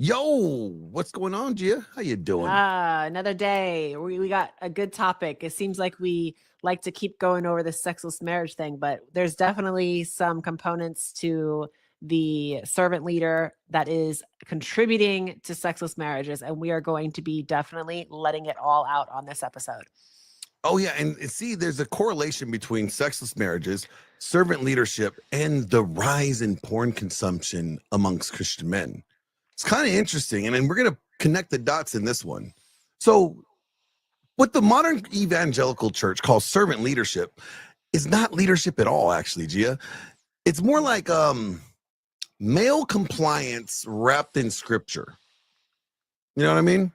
Yo, what's going on, Gia? How you doing? Another day. We got a good topic. It seems like we like to keep going over the sexless marriage thing, but there's definitely some components to the servant leader that is contributing to sexless marriages, and we are going to be definitely letting it all out on this episode. Oh yeah, and see, there's a correlation between sexless marriages, servant leadership, and the rise in porn consumption amongst Christian men. It's kind of interesting, and then we're gonna connect the dots in this one. So, what the modern evangelical church calls servant leadership is not leadership at all, actually, Gia. It's more like male compliance wrapped in scripture. You know what I mean?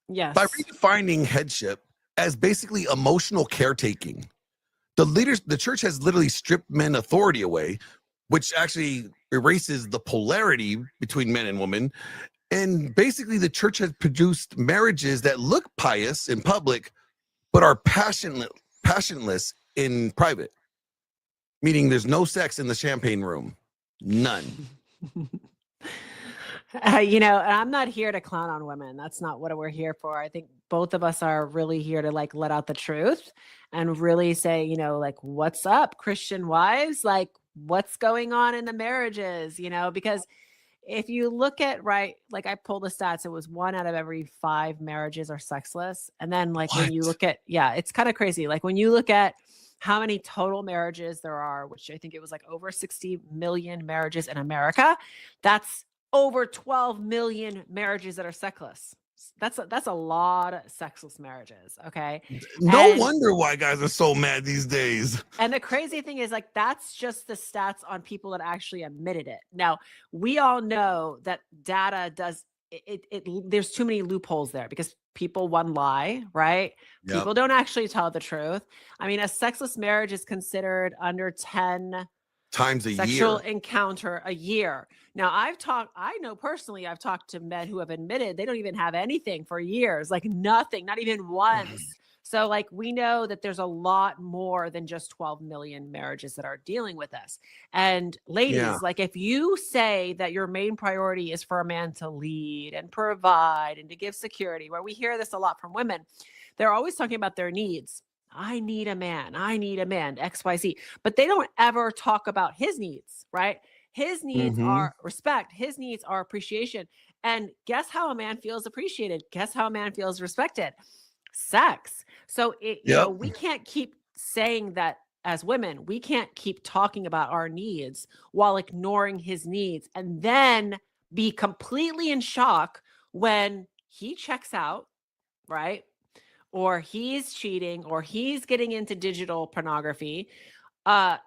By Yes. redefining headship as basically emotional caretaking, the church has literally stripped men authority away, which actually erases the polarity between men and women. And basically, the church has produced marriages that look pious in public, but are passionless in private. Meaning, there's no sex in the champagne room, none. And I'm not here to clown on women. That's not what we're here for. I think both of us are really here to like let out the truth and really say, like, what's up, Christian wives? Like, what's going on in the marriages? Because if you look at, right, like I pulled the stats, it was 1 out of every 5 marriages are sexless. And then, like, when you What? look at, yeah, it's kind of crazy. Like, when you look at how many total marriages there are, which I think it was like over 60 million marriages in America, that's over 12 million marriages that are sexless. That's a lot of sexless marriages. Okay. No And wonder why guys are so mad these days. and the crazy thing is, like, that's just the stats on people that actually admitted it. Now, we all know that data does there's too many loopholes there because people, one, lie, right? Yep. People don't actually tell the truth. I mean, a sexless marriage is considered under 10 Times a sexual year. encounter a year. Now, I know personally, I've talked to men who have admitted they don't even have anything for years, like nothing, not even once. So, like, we know that there's a lot more than just 12 million marriages that are dealing with this. And Yeah. ladies, like, if you say that your main priority is for a man to lead and provide and to give security, where we hear this a lot from women, they're always talking about their needs. I need a man. I need a man, XYZ. But they don't ever talk about his needs, right? His needs Mm-hmm. are respect. His needs are appreciation. And guess how a man feels appreciated? Guess how a man feels respected? Sex. So Yep. we can't keep saying that as women. We can't keep talking about our needs while ignoring his needs and then be completely in shock when he checks out, right? Or he's cheating or he's getting into digital pornography, or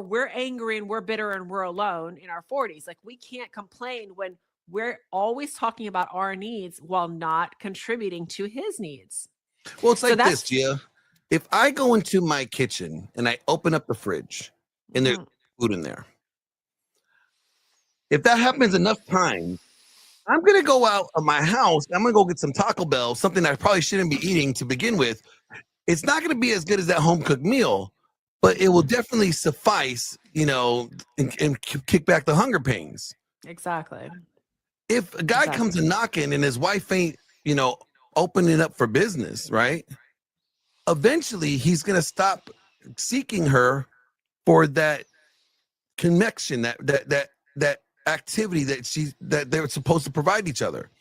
we're angry and we're bitter and we're alone in our 40s. Like, we can't complain when we're always talking about our needs while not contributing to his needs. Well, it's So like this, that's Gia. If I go into my kitchen and I open up the fridge and there's mhm. food in there, if that happens enough times, I'm gonna go out of my house. I'm gonna go get some Taco Bell, something I probably shouldn't be eating to begin with. It's not gonna be as good as that home cooked meal, but it will definitely suffice, and kick back the hunger pains. Exactly. If a guy comes Exactly. a knocking and his wife ain't, opening up for business, right? Eventually he's gonna stop seeking her for that connection, that activity that they're supposed to provide each other.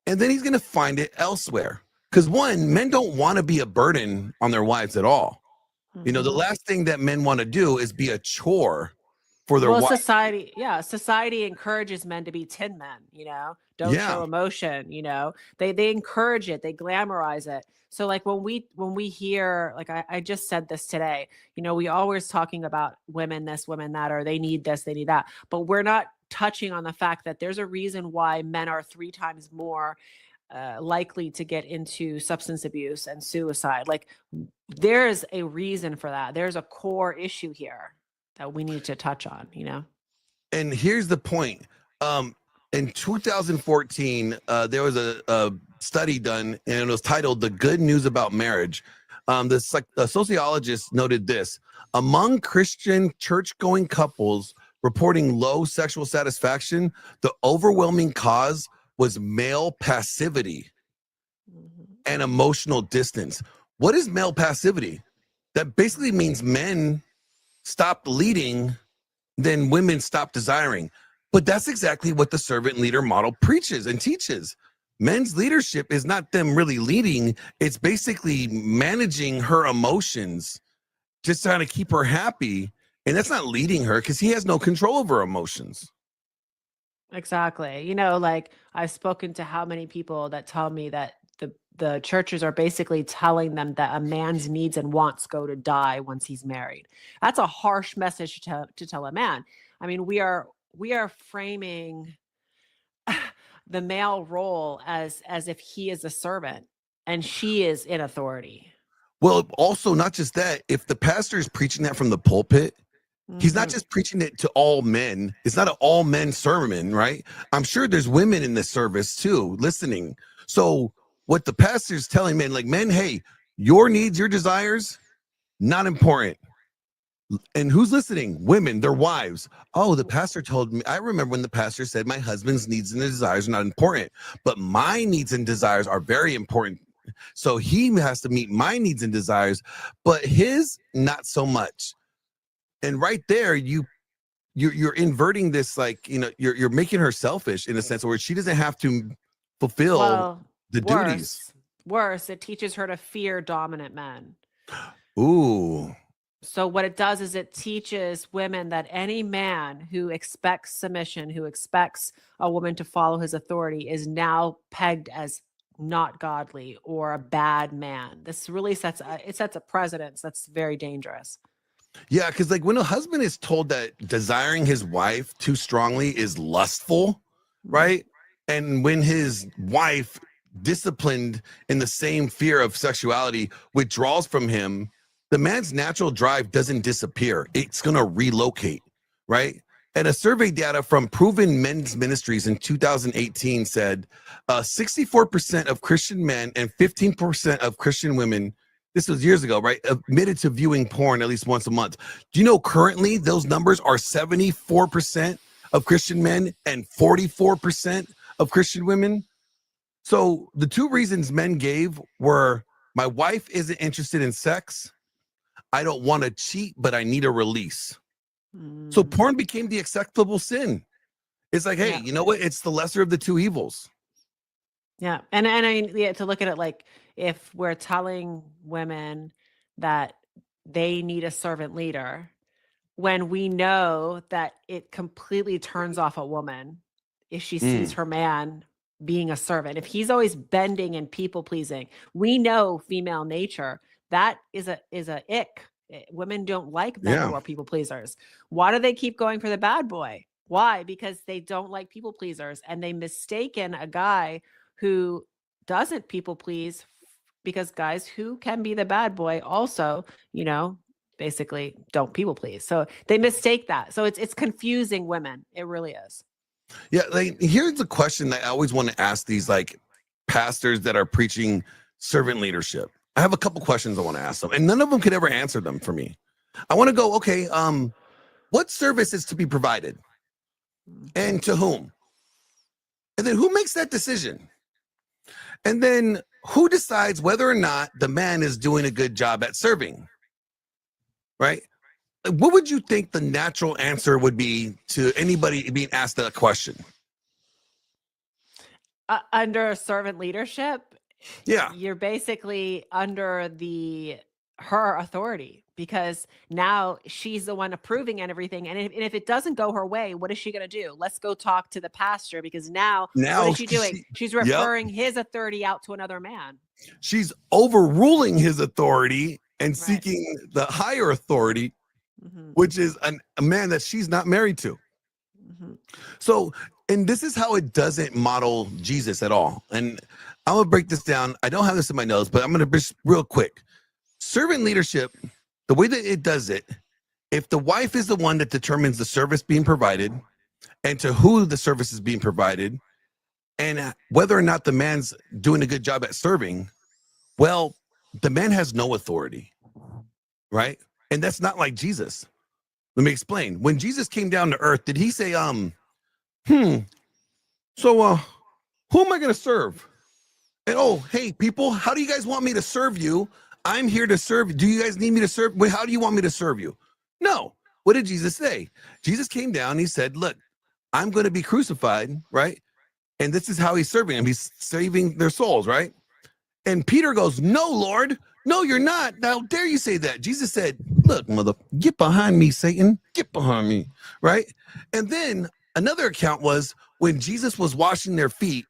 And then he's gonna find it elsewhere. Because one, men don't want to be a burden on their wives at all. The Mhm. last thing that men want to do is be a chore for their Well, wife. society encourages men to be tin men, don't Yeah. show emotion, they encourage it, they glamorize it. So, like, when we hear, like, I just said this today, we always talking about women this, women that, or they need this, they need that, but we're not touching on the fact that there's a reason why men are 3 times more likely to get into substance abuse and suicide. Like, there is a reason for that. There's a core issue here that we need to touch on. And here's the point. In 2014, there was a study done, and it was titled "The Good News About Marriage." The sociologist noted this: among Christian church-going couples reporting low sexual satisfaction, the overwhelming cause was male passivity and emotional distance. What is male passivity? That basically means men stopped leading, then women stop desiring. But that's exactly what the servant leader model preaches and teaches. Men's leadership is not them really leading, it's basically managing her emotions, just trying to keep her happy. And that's not leading her because he has no control over her emotions. Exactly. You know, like I've spoken to how many people that tell me that the churches are basically telling them that a man's needs and wants go to die once he's married. That's a harsh message to tell a man. I mean, we are framing the male role as if he is a servant and she is in authority. Well, also, not just that, if the pastor is preaching that from the pulpit, he's not Mhm. just preaching it to all men. It's not an all men sermon, right? I'm sure there's women in this service too, listening. So, what the pastor's telling men, like, men, hey, your needs, your desires, not important. And who's listening? Women, their wives. Oh, the pastor told me. I remember when the pastor said, my husband's needs and desires are not important, but my needs and desires are very important. So he has to meet my needs and desires, but his not so much. And right there, you're inverting this, like, you're making her selfish in a sense where she doesn't have to fulfill Well, the duties. worse, it teaches her to fear dominant men. Ooh. So what it does is it teaches women that any man who expects submission, who expects a woman to follow his authority, is now pegged as not godly or a bad man. This really sets a precedence that's very dangerous. Yeah, because like when a husband is told that desiring his wife too strongly is lustful, Mm. right? And when his wife, disciplined in the same fear of sexuality, withdraws from him, the man's natural drive doesn't disappear. It's going to relocate, right? And a survey data from Proven Men's Ministries in 2018 said 64% of Christian men and 15% of Christian women, this was years ago, right, admitted to viewing porn at least once a month. Do you know currently those numbers are 74% of Christian men and 44% of Christian women? So the two reasons men gave were, my wife isn't interested in sex. I don't want to cheat, but I need a release. So Mm. porn became the acceptable sin. It's like, hey, Yeah. you know what? It's the lesser of the two evils. Yeah. And I mean, yeah, to look at it like if we're telling women that they need a servant leader, when we know that it completely turns off a woman if she sees Mm, her man being a servant. If he's always bending and people pleasing, we know female nature. That is a ick. Women don't like men yeah. who are people pleasers. Why do they keep going for the bad boy? Why? Because they don't like people pleasers and they mistaken a guy who doesn't people please, because guys who can be the bad boy also, you know, basically don't people please. So they mistake that. So it's confusing women. It really is. Yeah. Like, here's the question that I always want to ask these like pastors that are preaching servant leadership. I have a couple questions I want to ask them, and none of them could ever answer them for me. I want to go, okay, what service is to be provided Mhm. and to whom? And then who makes that decision? And then who decides whether or not the man is doing a good job at serving, right? What would you think the natural answer would be to anybody being asked that question? Under servant leadership, Yeah. you're basically under the her authority because now she's the one approving and everything. And if it doesn't go her way, what is she going to do? Let's go talk to the pastor because now what Now is she doing? She's yep, referring his authority out to another man. she's overruling his authority and Right. seeking the higher authority, Hmm. which is a man that she's not married to. Hmm. So, and this is how it doesn't model Jesus at all. And I'm gonna break this down. I don't have this in my notes, but I'm gonna just real quick. Servant leadership, the way that it does it, if the wife is the one that determines the service being provided and to who the service is being provided, and whether or not the man's doing a good job at serving, well, the man has no authority, right? And that's not like Jesus. Let me explain. When Jesus came down to earth, did he say, so who am I going to serve? And oh, hey, people, how do you guys want me to serve you? I'm here to serve. Do you guys need me to serve? Wait, how do you want me to serve you? No. What did Jesus say? Jesus came down. He said, look, I'm going to be crucified, right? And this is how he's serving them. He's saving their souls, right? And Peter goes, no, Lord, no, you're not. How dare you say that? Jesus said, look, mother, get behind me, Satan. Get behind me, right? And then another account was when Jesus was washing their feet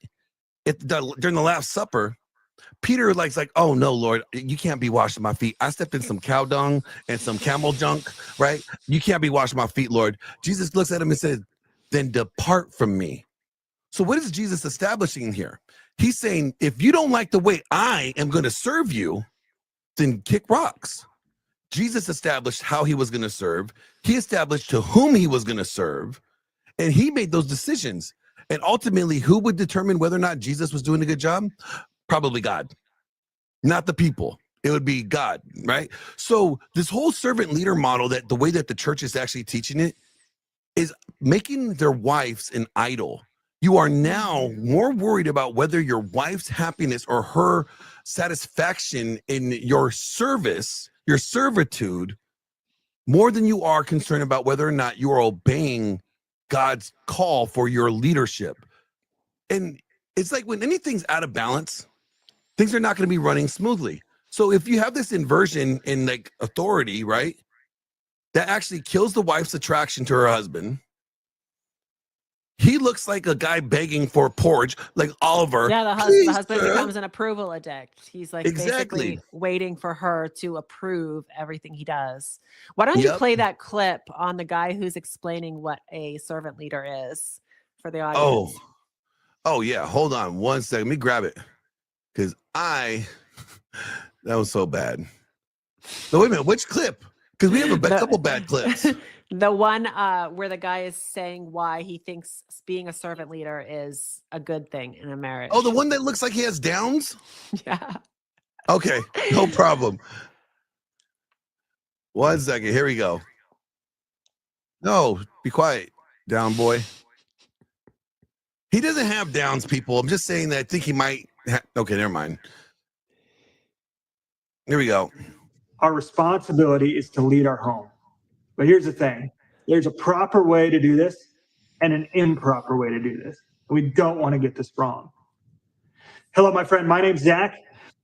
during the Last Supper, Peter like, oh no, Lord, you can't be washing my feet. I stepped in some cow dung and some camel junk, right? You can't be washing my feet, Lord. Jesus looks at him and says, then depart from me. So what is Jesus establishing here? He's saying, if you don't like the way I am going to serve you, then kick rocks. Jesus established how he was going to serve. He established to whom he was going to serve, and he made those decisions. And ultimately, who would determine whether or not Jesus was doing a good job? Probably God, not the people. It would be God, right? So this whole servant leader model, that the way that the church is actually teaching it, is making their wives an idol. You are now more worried about whether your wife's happiness or her satisfaction in your service, your servitude, more than you are concerned about whether or not you are obeying God's call for your leadership. And it's like when anything's out of balance, things are not going to be running smoothly. So if you have this inversion in like authority, right, that actually kills the wife's attraction to her husband. He looks like a guy begging for porridge, like Oliver. Yeah, the husband becomes an approval addict. He's like Exactly. basically waiting for her to approve everything he does. Why don't you play that clip on the guy who's explaining what a servant leader is for the audience? Oh yeah. Hold on 1 second. Let me grab it. Because that was so bad. So wait a minute, which clip? Because we have a couple bad clips. The one where the guy is saying why he thinks being a servant leader is a good thing in a marriage. Oh, the one that looks like he has downs? Yeah. Okay, no problem. 1 second, here we go. No, be quiet, down boy. He doesn't have downs, people. I'm just saying that I think he might. Okay, never mind. Here we go. Our responsibility is to lead our home. But here's the thing. There's a proper way to do this and an improper way to do this. We don't want to get this wrong. Hello, my friend. My name's Zach,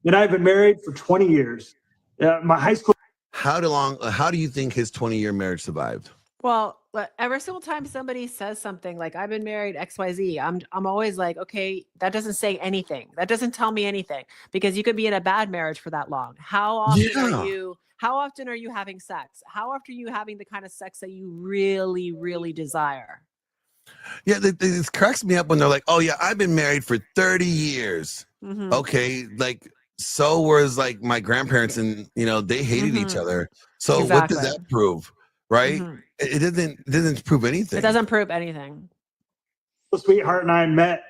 and I've been married for 20 years. My high school. How do you think his 20-year marriage survived? Well, every single time somebody says something like "I've been married XYZ," I'm always like, okay, that doesn't say anything. That doesn't tell me anything, because you could be in a bad marriage for that long. How often are you having sex? How often are you having the kind of sex that you really, really desire? Yeah, this cracks me up when they're like, "Oh yeah, I've been married for 30 years." Mm-hmm. Okay, like so was like my grandparents, and they hated each other. So what does that prove, right? Mm-hmm. It doesn't prove anything. It doesn't prove anything. Sweetheart and I met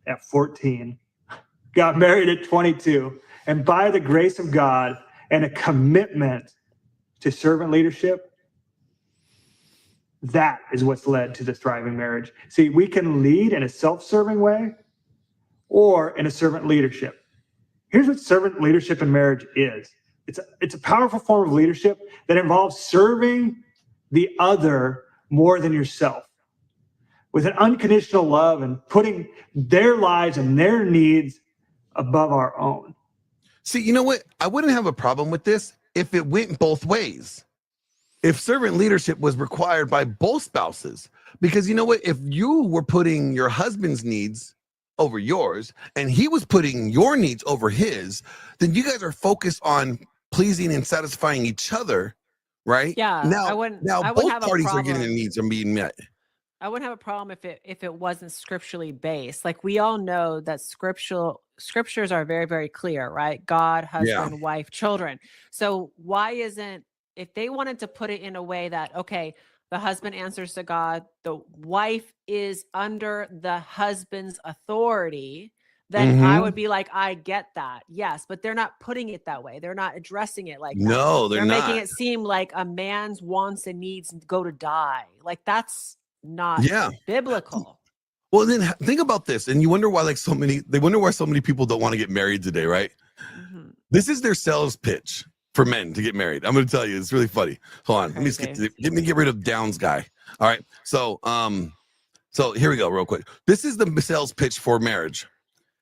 at 14, got married at 22, and by the grace of God and a commitment to servant leadership, that is what's led to this thriving marriage. See, we can lead in a self-serving way or in a servant leadership. Here's what servant leadership in marriage is. It's a powerful form of leadership that involves serving the other more than yourself, with an unconditional love and putting their lives and their needs above our own. See, you know what? I wouldn't have a problem with this if it went both ways. If servant leadership was required by both spouses, because you know what? If you were putting your husband's needs over yours and he was putting your needs over his, then you guys are focused on pleasing and satisfying each other, right? Yeah. Now both parties are getting their needs are being met. I wouldn't have a problem if it wasn't scripturally based. Like, we all know that scriptures are very, very clear, right? God, husband, wife, children. So why isn't, if they wanted to put it in a way that, okay, the husband answers to God, the wife is under the husband's authority, then I would be like, I get that. Yes, but they're not putting it that way. They're not addressing it like that. No, They're they're making not. it seem like a man's wants and needs go to die. Like that's not Yeah. biblical. Well, then think about this, and you wonder why, like they wonder why so many people don't want to get married today, right? Mhm. This is their sales pitch for men to get married. I'm going to tell you, it's really funny. Hold on, let me get rid of Downs guy. All right, so here we go, real quick. This is the sales pitch for marriage.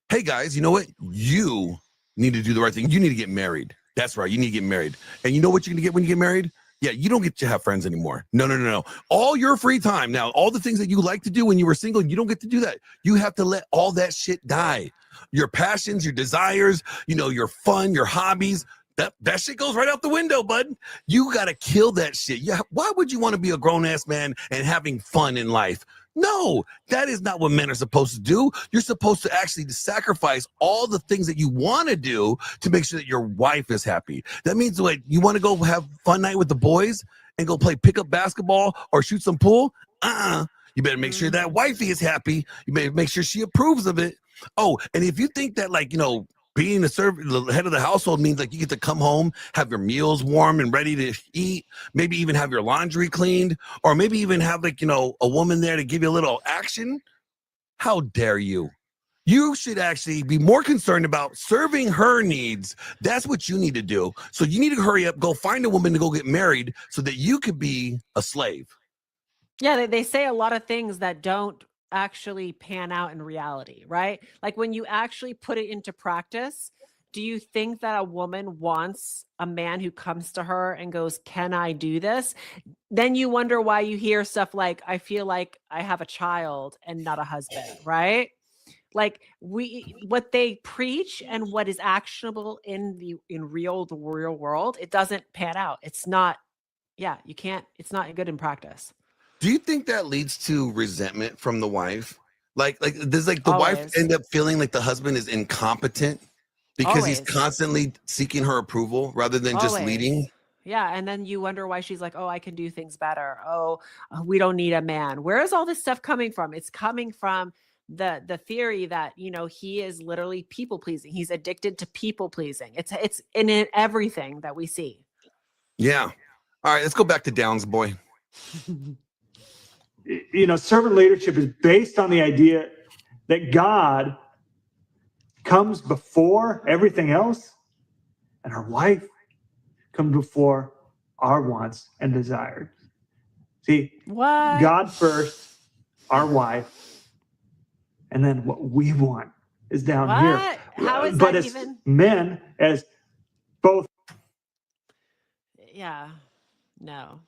Hey guys, you know what? You need to do the right thing. You need to get married. That's right. You need to get married. And you know what you're going to get when you get married? Yeah, you don't get to have friends anymore. No. All your free time now, all the things that you like to do when you were single, you don't get to do that. You have to let all that shit die. Your passions, your desires, your fun, your hobbies, that shit goes right out the window, bud. You got to kill that shit. Yeah. Why would you want to be a grown-ass man and having fun in life? No, that is not what men are supposed to do. You're supposed to actually sacrifice all the things that you want to do to make sure that your wife is happy. That means like you want to go have fun night with the boys and go play pickup basketball or shoot some pool. You better make sure that wifey is happy. You better make sure she approves of it. Oh, and if you think that being the head of the household means like you get to come home, have your meals warm and ready to eat, maybe even have your laundry cleaned, or maybe even have a woman there to give you a little action. How dare you? You should actually be more concerned about serving her needs. That's what you need to do. So you need to hurry up, go find a woman to go get married so that you could be a slave. Yeah, they say a lot of things that don't actually pan out in reality, right? Like when you actually put it into practice, do you think that a woman wants a man who comes to her and goes, "Can I do this?" Then you wonder why you hear stuff like, "I feel like I have a child and not a husband," right? Like what they preach and what is actionable in the real world, it doesn't pan out. It's not, yeah, you can't, it's not good in practice. Do you think that leads to resentment from the wife? Like does the wife Always. end up feeling like the husband is incompetent because he's Always. constantly seeking her approval rather than just leading? Always. Yeah, and then you wonder why she's like, "Oh, I can do things better. Oh, we don't need a man." Where is all this stuff coming from? It's coming from the theory that, he is literally people pleasing. He's addicted to people pleasing. It's in everything that we see. Yeah. All right, let's go back to Downs boy. Servant leadership is based on the idea that God comes before everything else, and our wife comes before our wants and desires. See, What? God first, our wife, and then what we want is down here. How is but that as even? men, as both. Yeah. No.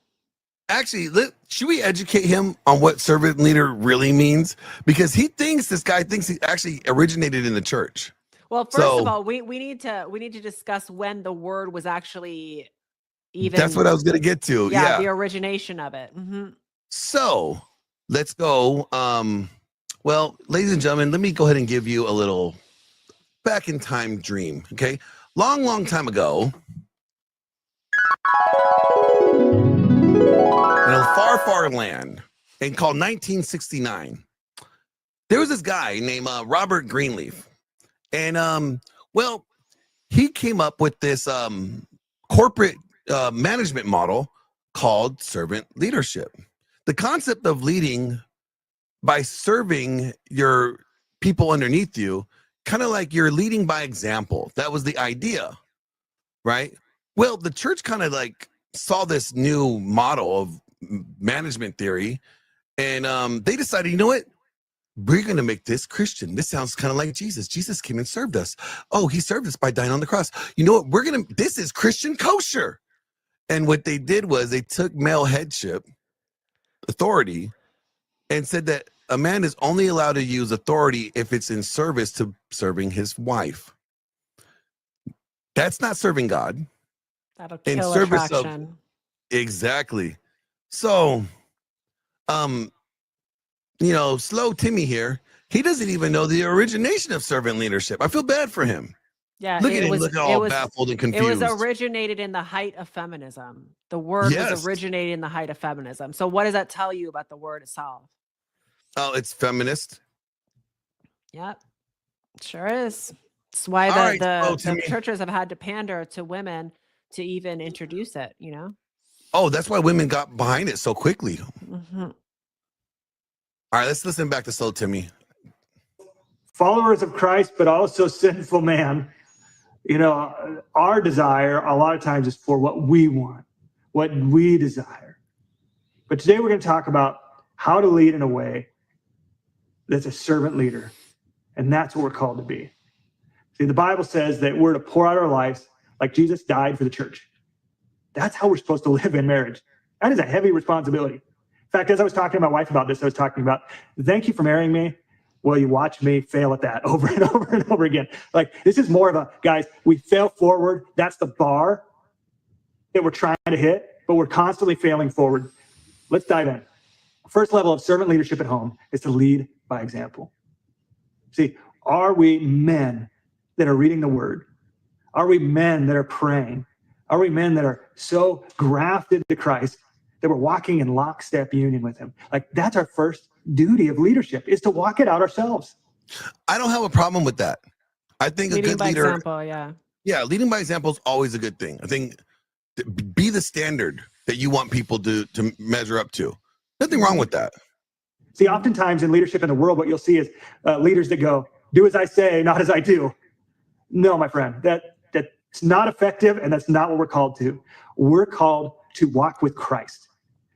Actually, should we educate him on what servant leader really means? Because this guy thinks he actually originated in the church. Well, first of all, we need to discuss when the word was actually even. That's what I was going to get to. Yeah. The origination of it. Mm-hmm. So let's go. Well, ladies and gentlemen, let me go ahead and give you a little back in time dream. Okay. Long time ago, in a far land and called 1969, there was this guy named Robert Greenleaf. And he came up with this corporate management model called servant leadership. The concept of leading by serving your people underneath you, kind of like you're leading by example. That was the idea, right? Well, the church kind of saw this new model of management theory, and they decided, you know what? We're going to make this Christian. This sounds kind of like Jesus. Jesus came and served us. Oh, he served us by dying on the cross. You know what? This is Christian kosher. And what they did was they took male headship authority and said that a man is only allowed to use authority if it's in service to serving his wife. That's not serving God. That'll kill attraction. Of exactly. So, slow Timmy here, he doesn't even know the origination of servant leadership. I feel bad for him. Yeah, look at him, look all baffled and confused. It was originated in the height of feminism. The word was originated in the height of feminism. So what does that tell you about the word itself? Oh, it's feminist. Yep. Sure is. It's why All right, so the Timmy. churches have had to pander to women to even introduce it, you know? Oh, that's why women got behind it so quickly. Hmm. All right, let's listen back to Slow Timmy. Followers of Christ, but also sinful man. You know, our desire a lot of times is for what we want, what we desire. But today we're going to talk about how to lead in a way that's a servant leader. And that's what we're called to be. See, the Bible says that we're to pour out our lives like Jesus died for the church. That's how we're supposed to live in marriage. That is a heavy responsibility. In fact, as I was talking to my wife about this, I was talking about, thank you for marrying me. Well, you watch me fail at that over and over and over again. Like, this is more of a, guys, we fail forward. That's the bar that we're trying to hit, but we're constantly failing forward. Let's dive in. First level of servant leadership at home is to lead by example. See, are we men that are reading the word? Are we men that are praying? Are we men that are so grafted to Christ that we're walking in lockstep union with him? Like, that's our first duty of leadership, is to walk it out ourselves. I don't have a problem with that. I think Leading a good by leader, example, yeah. leading by example is always a good thing. I think be the standard that you want people to measure up to. Nothing wrong with that. See, oftentimes in leadership in the world, what you'll see is leaders that go, do as I say, not as I do. No, my friend, that's not effective, and that's not what we're called to. We're called to walk with Christ.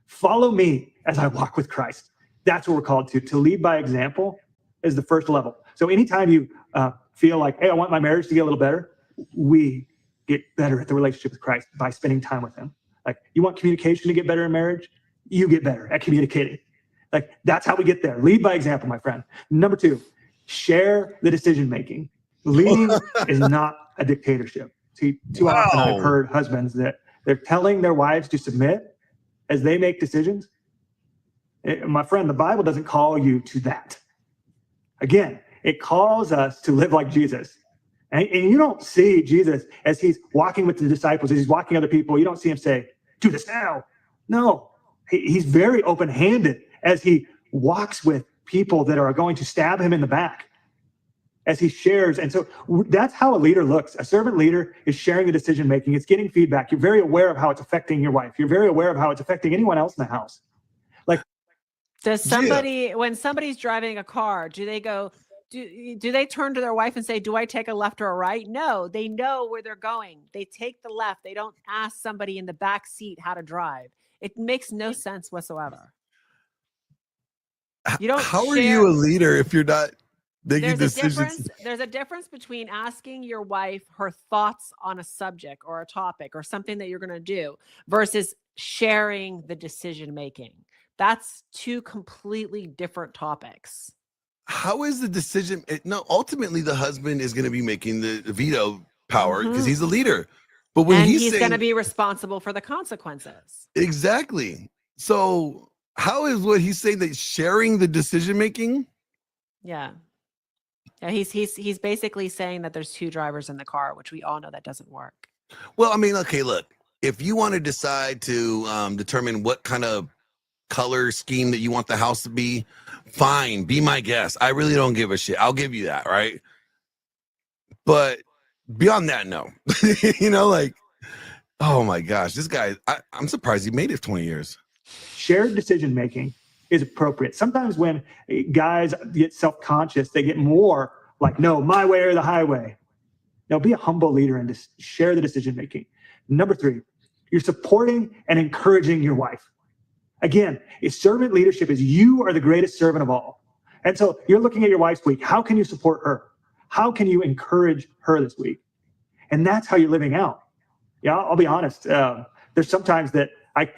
Follow me as I walk with Christ. That's what we're called to. To lead by example is the first level. So anytime you feel like, hey, I want my marriage to get a little better, we get better at the relationship with Christ by spending time with him. Like, you want communication to get better in marriage? You get better at communicating. Like, that's how we get there. Lead by example, my friend. Number 2, share the decision-making. Leading is not a dictatorship. See, too often I've heard husbands that they're telling their wives to submit as they make decisions. My friend, the Bible doesn't call you to that. Again, it calls us to live like Jesus. And you don't see Jesus as he's walking with the disciples, as he's walking other people. You don't see him say, do this now. No, he's very open-handed as he walks with people that are going to stab him in the back, as he shares. And so that's how a leader looks. A servant leader is sharing the decision-making. It's getting feedback. You're very aware of how it's affecting your wife. You're very aware of how it's affecting anyone else in the house. Like, does somebody, when somebody's driving a car, do they go, do they turn to their wife and say, do I take a left or a right? No, they know where they're going. They take the left. They don't ask somebody in the back seat how to drive. It makes no sense whatsoever. You don't How are you a leader if you're not making decisions? There's a difference between asking your wife her thoughts on a subject or a topic or something that you're going to do versus sharing the decision making. That's 2 completely different topics. How is the decision? No, ultimately the husband is going to be making the veto power because he's the leader. But when he's going to be responsible for the consequences. Exactly. So how is what he's saying that sharing the decision making? Yeah. Yeah, he's basically saying that there's 2 drivers in the car, which we all know that doesn't work. Well, I mean, okay, look, if you want to decide to determine what kind of color scheme that you want the house to be, fine, be my guest. I really don't give a shit. I'll give you that, right? But beyond that, no. You know, like, oh my gosh, this guy, I'm surprised he made it 20 years. Shared decision making is appropriate. Sometimes when guys get self-conscious, they get more like, no, my way or the highway. Now, be a humble leader and just share the decision making. Number 3, you're supporting and encouraging your wife. Again, a servant leadership is you are the greatest servant of all. And so you're looking at your wife's week. How can you support her? How can you encourage her this week? And that's how you're living out. Yeah, I'll be honest. There's sometimes that I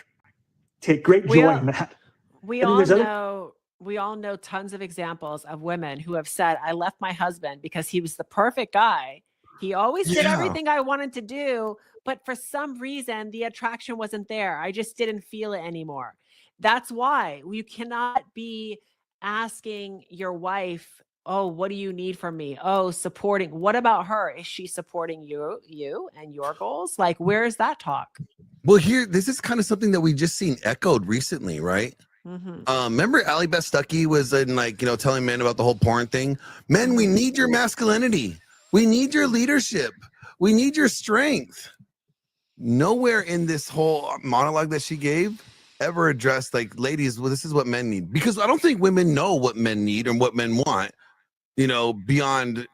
take great joy in that. We all know tons of examples of women who have said, I left my husband because he was the perfect guy. He always did everything I wanted to do, but for some reason, the attraction wasn't there. I just didn't feel it anymore. That's why you cannot be asking your wife, oh, what do you need from me? Oh, supporting. What about her? Is she supporting you and your goals? Like, where is that talk? Well, this is kind of something that we just seen echoed recently, right? Remember Allie Beth Stuckey was in telling men about the whole porn thing. Men, we need your masculinity. We need your leadership. We need your strength. Nowhere in this whole monologue that she gave ever addressed ladies, well, this is what men need. Because I don't think women know what men need and what men want, beyond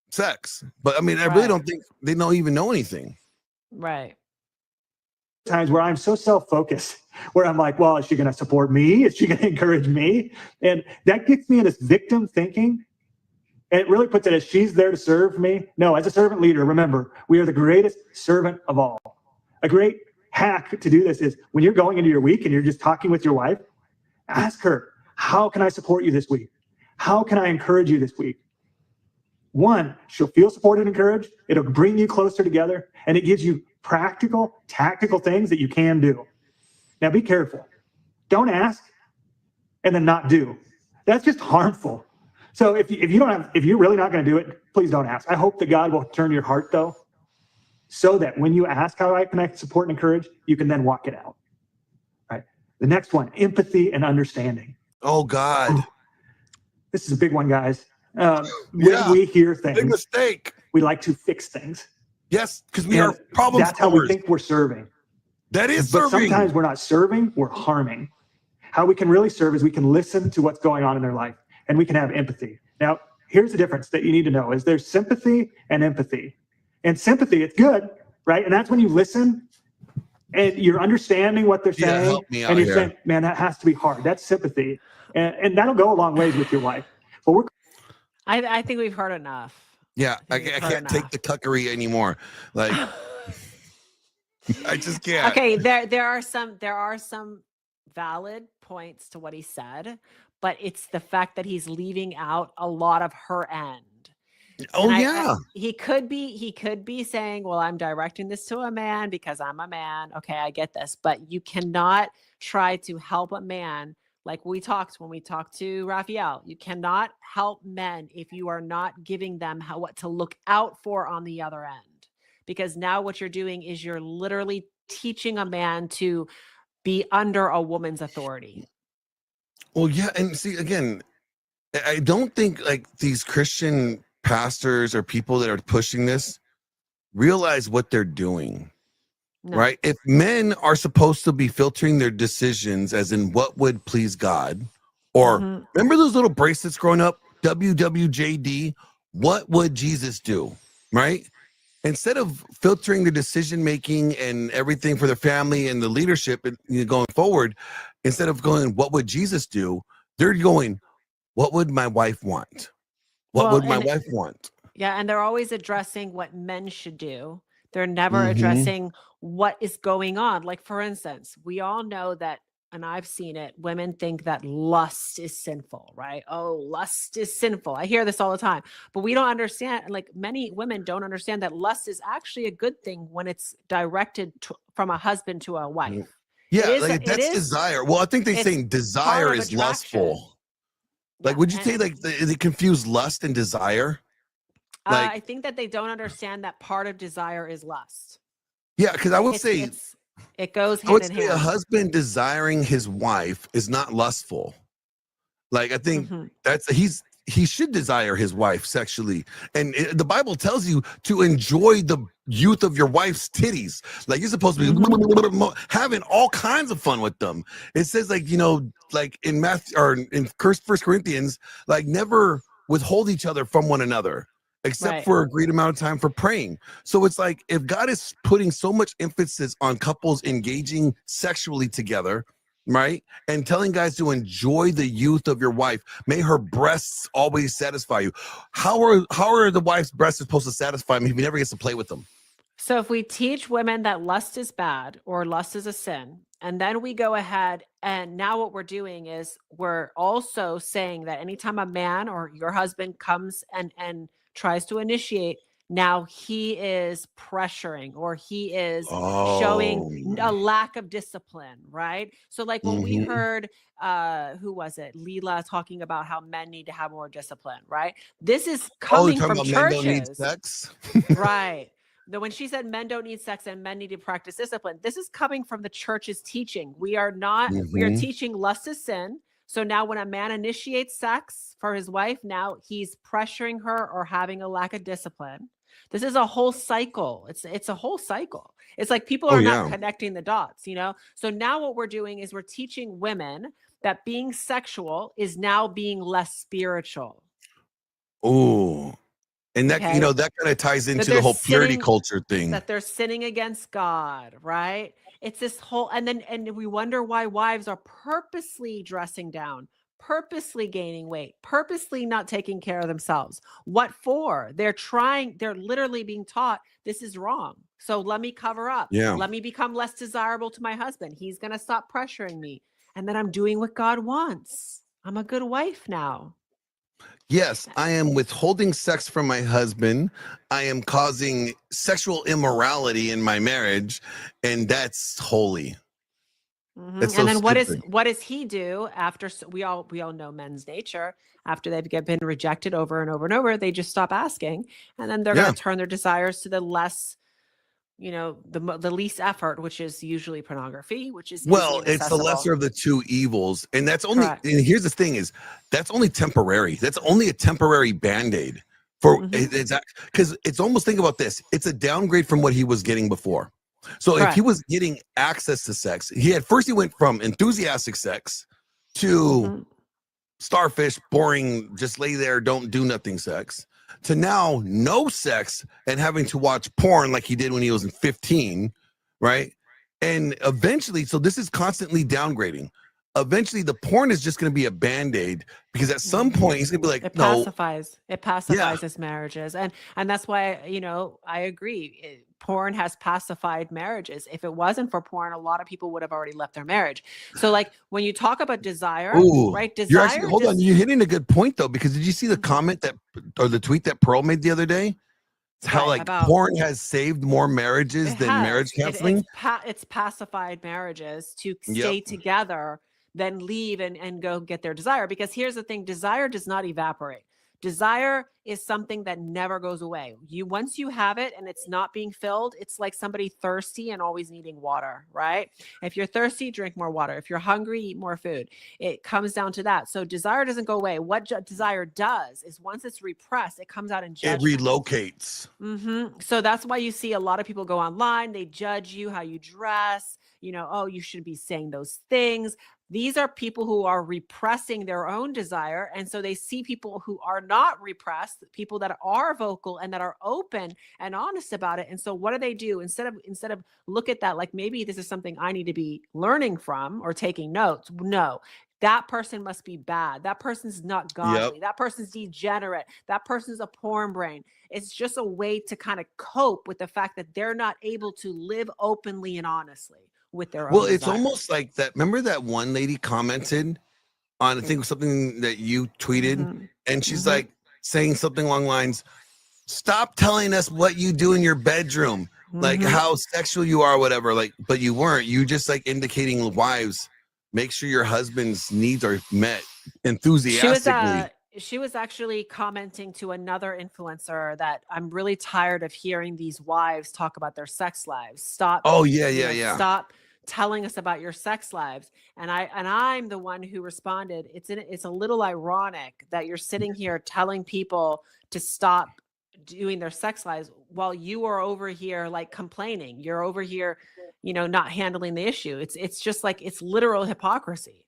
sex. But I mean, I really don't think they even know anything. Right. Times where I'm so self-focused, where I'm like, well, is she going to support me? Is she going to encourage me? And that gets me in this victim thinking. And it really puts it as she's there to serve me. No, as a servant leader, remember, we are the greatest servant of all. A great hack to do this is when you're going into your week and you're just talking with your wife, ask her, how can I support you this week? How can I encourage you this week? One, she'll feel supported and encouraged. It'll bring you closer together, and it gives you practical, tactical things that you can do. Now, be careful. Don't ask and then not do. That's just harmful. So if you're really not going to do it, please don't ask. I hope that God will turn your heart, though, so that when you ask how can I support and encourage, you can then walk it out. Right. The next one, empathy and understanding. Oh, God. This is a big one, guys. When we hear things, big mistake. We like to fix things. Yes, because we are problem That's solvers. how we think we're serving. That is but serving. Sometimes we're not serving, we're harming. How we can really serve is we can listen to what's going on in their life, and we can have empathy. Now, here's the difference that you need to know is there's sympathy and empathy. And sympathy, it's good, right? And that's when you listen and you're understanding what they're saying. Help me out and you're here. saying, man, that has to be hard. That's sympathy. And that'll go a long ways with your wife. But I think we've heard enough. Yeah, I can't take the cuckery anymore. I just can't. Okay, there are some valid points to what he said, but it's the fact that he's leaving out a lot of her end. Oh, yeah. He could be saying, well, I'm directing this to a man because I'm a man. Okay, I get this, but you cannot try to help a man. Like when we talked to Raphael, you cannot help men if you are not giving them what to look out for on the other end. Because now what you're doing is you're literally teaching a man to be under a woman's authority. Well, yeah. And see, again, I don't think these Christian pastors or people that are pushing this realize what they're doing. No. Right? If men are supposed to be filtering their decisions as in what would please God, or remember those little bracelets growing up, WWJD, what would Jesus do? Right? Instead of filtering the decision making and everything for their family and the leadership going forward, instead of going, what would Jesus do? They're going, what would my wife want? What would my wife want? Yeah, and they're always addressing what men should do. They're never addressing what is going on. Like, for instance, we all know that, and I've seen it, women think that lust is sinful, right? Oh, lust is sinful. I hear this all the time, but we don't understand. Like, many women don't understand that lust is actually a good thing when it's directed from a husband to a wife. Yeah, that's desire. Well, I think they're saying desire is lustful. Like, would you say they confuse lust and desire? I think that they don't understand that part of desire is lust. Yeah, because I would say it goes hand in hand. A husband desiring his wife is not lustful. Like, I think he should desire his wife sexually, and the Bible tells you to enjoy the youth of your wife's titties. Like, you're supposed to be having all kinds of fun with them. It says, in Matthew or in 1 Corinthians, never withhold each other from one another, except for agreed amount of time for praying. So it's like, if God is putting so much emphasis on couples engaging sexually together, right, and telling guys to enjoy the youth of your wife, may her breasts always satisfy you. How are the wife's breasts supposed to satisfy me if he never gets to play with them? So if we teach women that lust is bad or lust is a sin, and then we go ahead and now what we're doing is we're also saying that anytime a man or your husband comes and tries to initiate, now he is pressuring or he is showing a lack of discipline, right? So like when we heard, who was it? Leela talking about how men need to have more discipline, right? This is coming from churches. Men don't need sex? Right. when she said men don't need sex and men need to practice discipline, this is coming from the church's teaching. We are Mhm. teaching lust is sin. So now when a man initiates sex for his wife, now he's pressuring her or having a lack of discipline. This is a whole cycle. It's a whole cycle. It's like people Oh are not yeah. connecting the dots, So now what we're doing is we're teaching women that being sexual is now being less spiritual. Oh, and that Okay. that kind of ties That into the they're whole purity sinning, culture thing. that they're sinning against God, right? It's this whole, and we wonder why wives are purposely dressing down, purposely gaining weight, purposely not taking care of themselves. What for? They're literally being taught this is wrong. So let me cover up. Yeah. Let me become less desirable to my husband. He's going to stop pressuring me. And then I'm doing what God wants. I'm a good wife now. Yes, I am withholding sex from my husband. I am causing sexual immorality in my marriage, and that's holy. That's so And then stupid. what does he do after? We all know men's nature. After they've been rejected over and over and over, they just stop asking, and then they're Yeah. going to turn their desires to the less, the least effort, which is usually pornography, which is easy Well, and it's the accessible. lesser of the two evils, and that's only. Correct. And here's the thing: is that's only temporary. That's only a temporary band-aid for it's because it's almost, think about this. It's a downgrade from what he was getting before. So if he Correct. was getting access to sex, he went from enthusiastic sex to starfish, boring, just lay there, don't do nothing sex, to now no sex and having to watch porn like he did when he was 15, right? And eventually, so this is constantly downgrading. Eventually, the porn is just going to be a band-aid, because at some point he's going to be like, It no, pacifies. It pacifies his marriages, and that's why I agree. Porn has pacified marriages. If it wasn't for porn, a lot of people would have already left their marriage. So, like when you talk about desire, ooh, right? you're actually, Desire. hold on, you're hitting a good point though, because did you see the comment or the tweet that Pearl made the other day? It's how Right, like about porn has saved more marriages it than marriage has counseling. it's pacified marriages to Yep. stay together, then leave and go get their desire. Because here's the thing: desire does not evaporate. Desire is something that never goes away. Once you have it and it's not being filled, it's like somebody thirsty and always needing water, right? If you're thirsty, drink more water. If you're hungry, eat more food. It comes down to that. So desire doesn't go away. What desire does is once it's repressed, it comes out in It judgment. relocates. So that's why you see a lot of people go online. They judge you, how you dress, oh, you shouldn't be saying those things. These are people who are repressing their own desire. And so they see people who are not repressed, people that are vocal and that are open and honest about it. And so what do? Instead of look at that, like maybe this is something I need to be learning from or taking notes. No, that person must be bad. That person's not godly. Yep. That person's degenerate. That person's a porn brain. It's just a way to kind of cope with the fact that they're not able to live openly and honestly with their own Well, it's desire. almost like that. Remember that one lady commented on, I think it was something that you tweeted, and she's like saying something along the lines, stop telling us what you do in your bedroom, like how sexual you are, whatever. Like, but you weren't. You just like indicating, wives, make sure your husband's needs are met enthusiastically. She was actually commenting to another influencer that I'm really tired of hearing these wives talk about their sex lives. Stop. Oh yeah. Stop telling us about your sex lives. And I'm the one who responded. It's a little ironic that you're sitting here telling people to stop doing their sex lives while you are over here like complaining. You're over here, not handling the issue. It's just like, it's literal hypocrisy.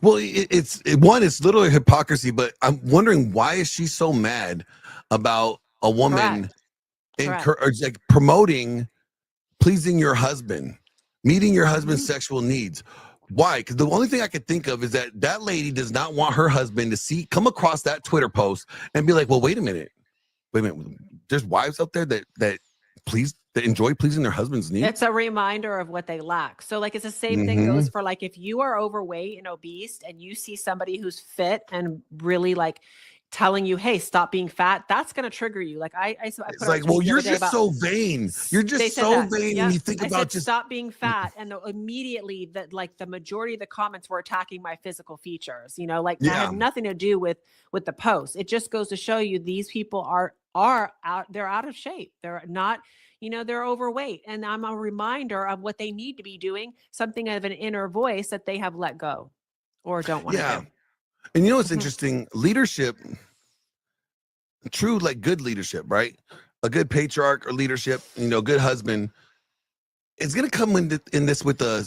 Well, it's literally hypocrisy, but I'm wondering, why is she so mad about a woman like promoting pleasing your husband, meeting your husband's sexual needs? Why? Because the only thing I could think of is that lady does not want her husband to come across that Twitter post and be like, well, wait a minute. There's wives out there that enjoy pleasing their husband's needs. It's a reminder of what they lack. So like, it's the same thing goes for like, if you are overweight and obese and you see somebody who's fit and really like telling you, hey, stop being fat, that's going to trigger you. Like I it's like, well, you're just so vain. You're just so vain. And you think about just stop being fat. And immediately that like the majority of the comments were attacking my physical features, that had nothing to do with the post. It just goes to show you these people are out, they're out of shape. They're not, they're overweight. And I'm a reminder of what they need to be doing, something of an inner voice that they have let go or don't want to Yeah. do. And what's Mhm. interesting? Leadership, true, like good leadership, right? A good patriarch or leadership, good husband, is going to come in this with an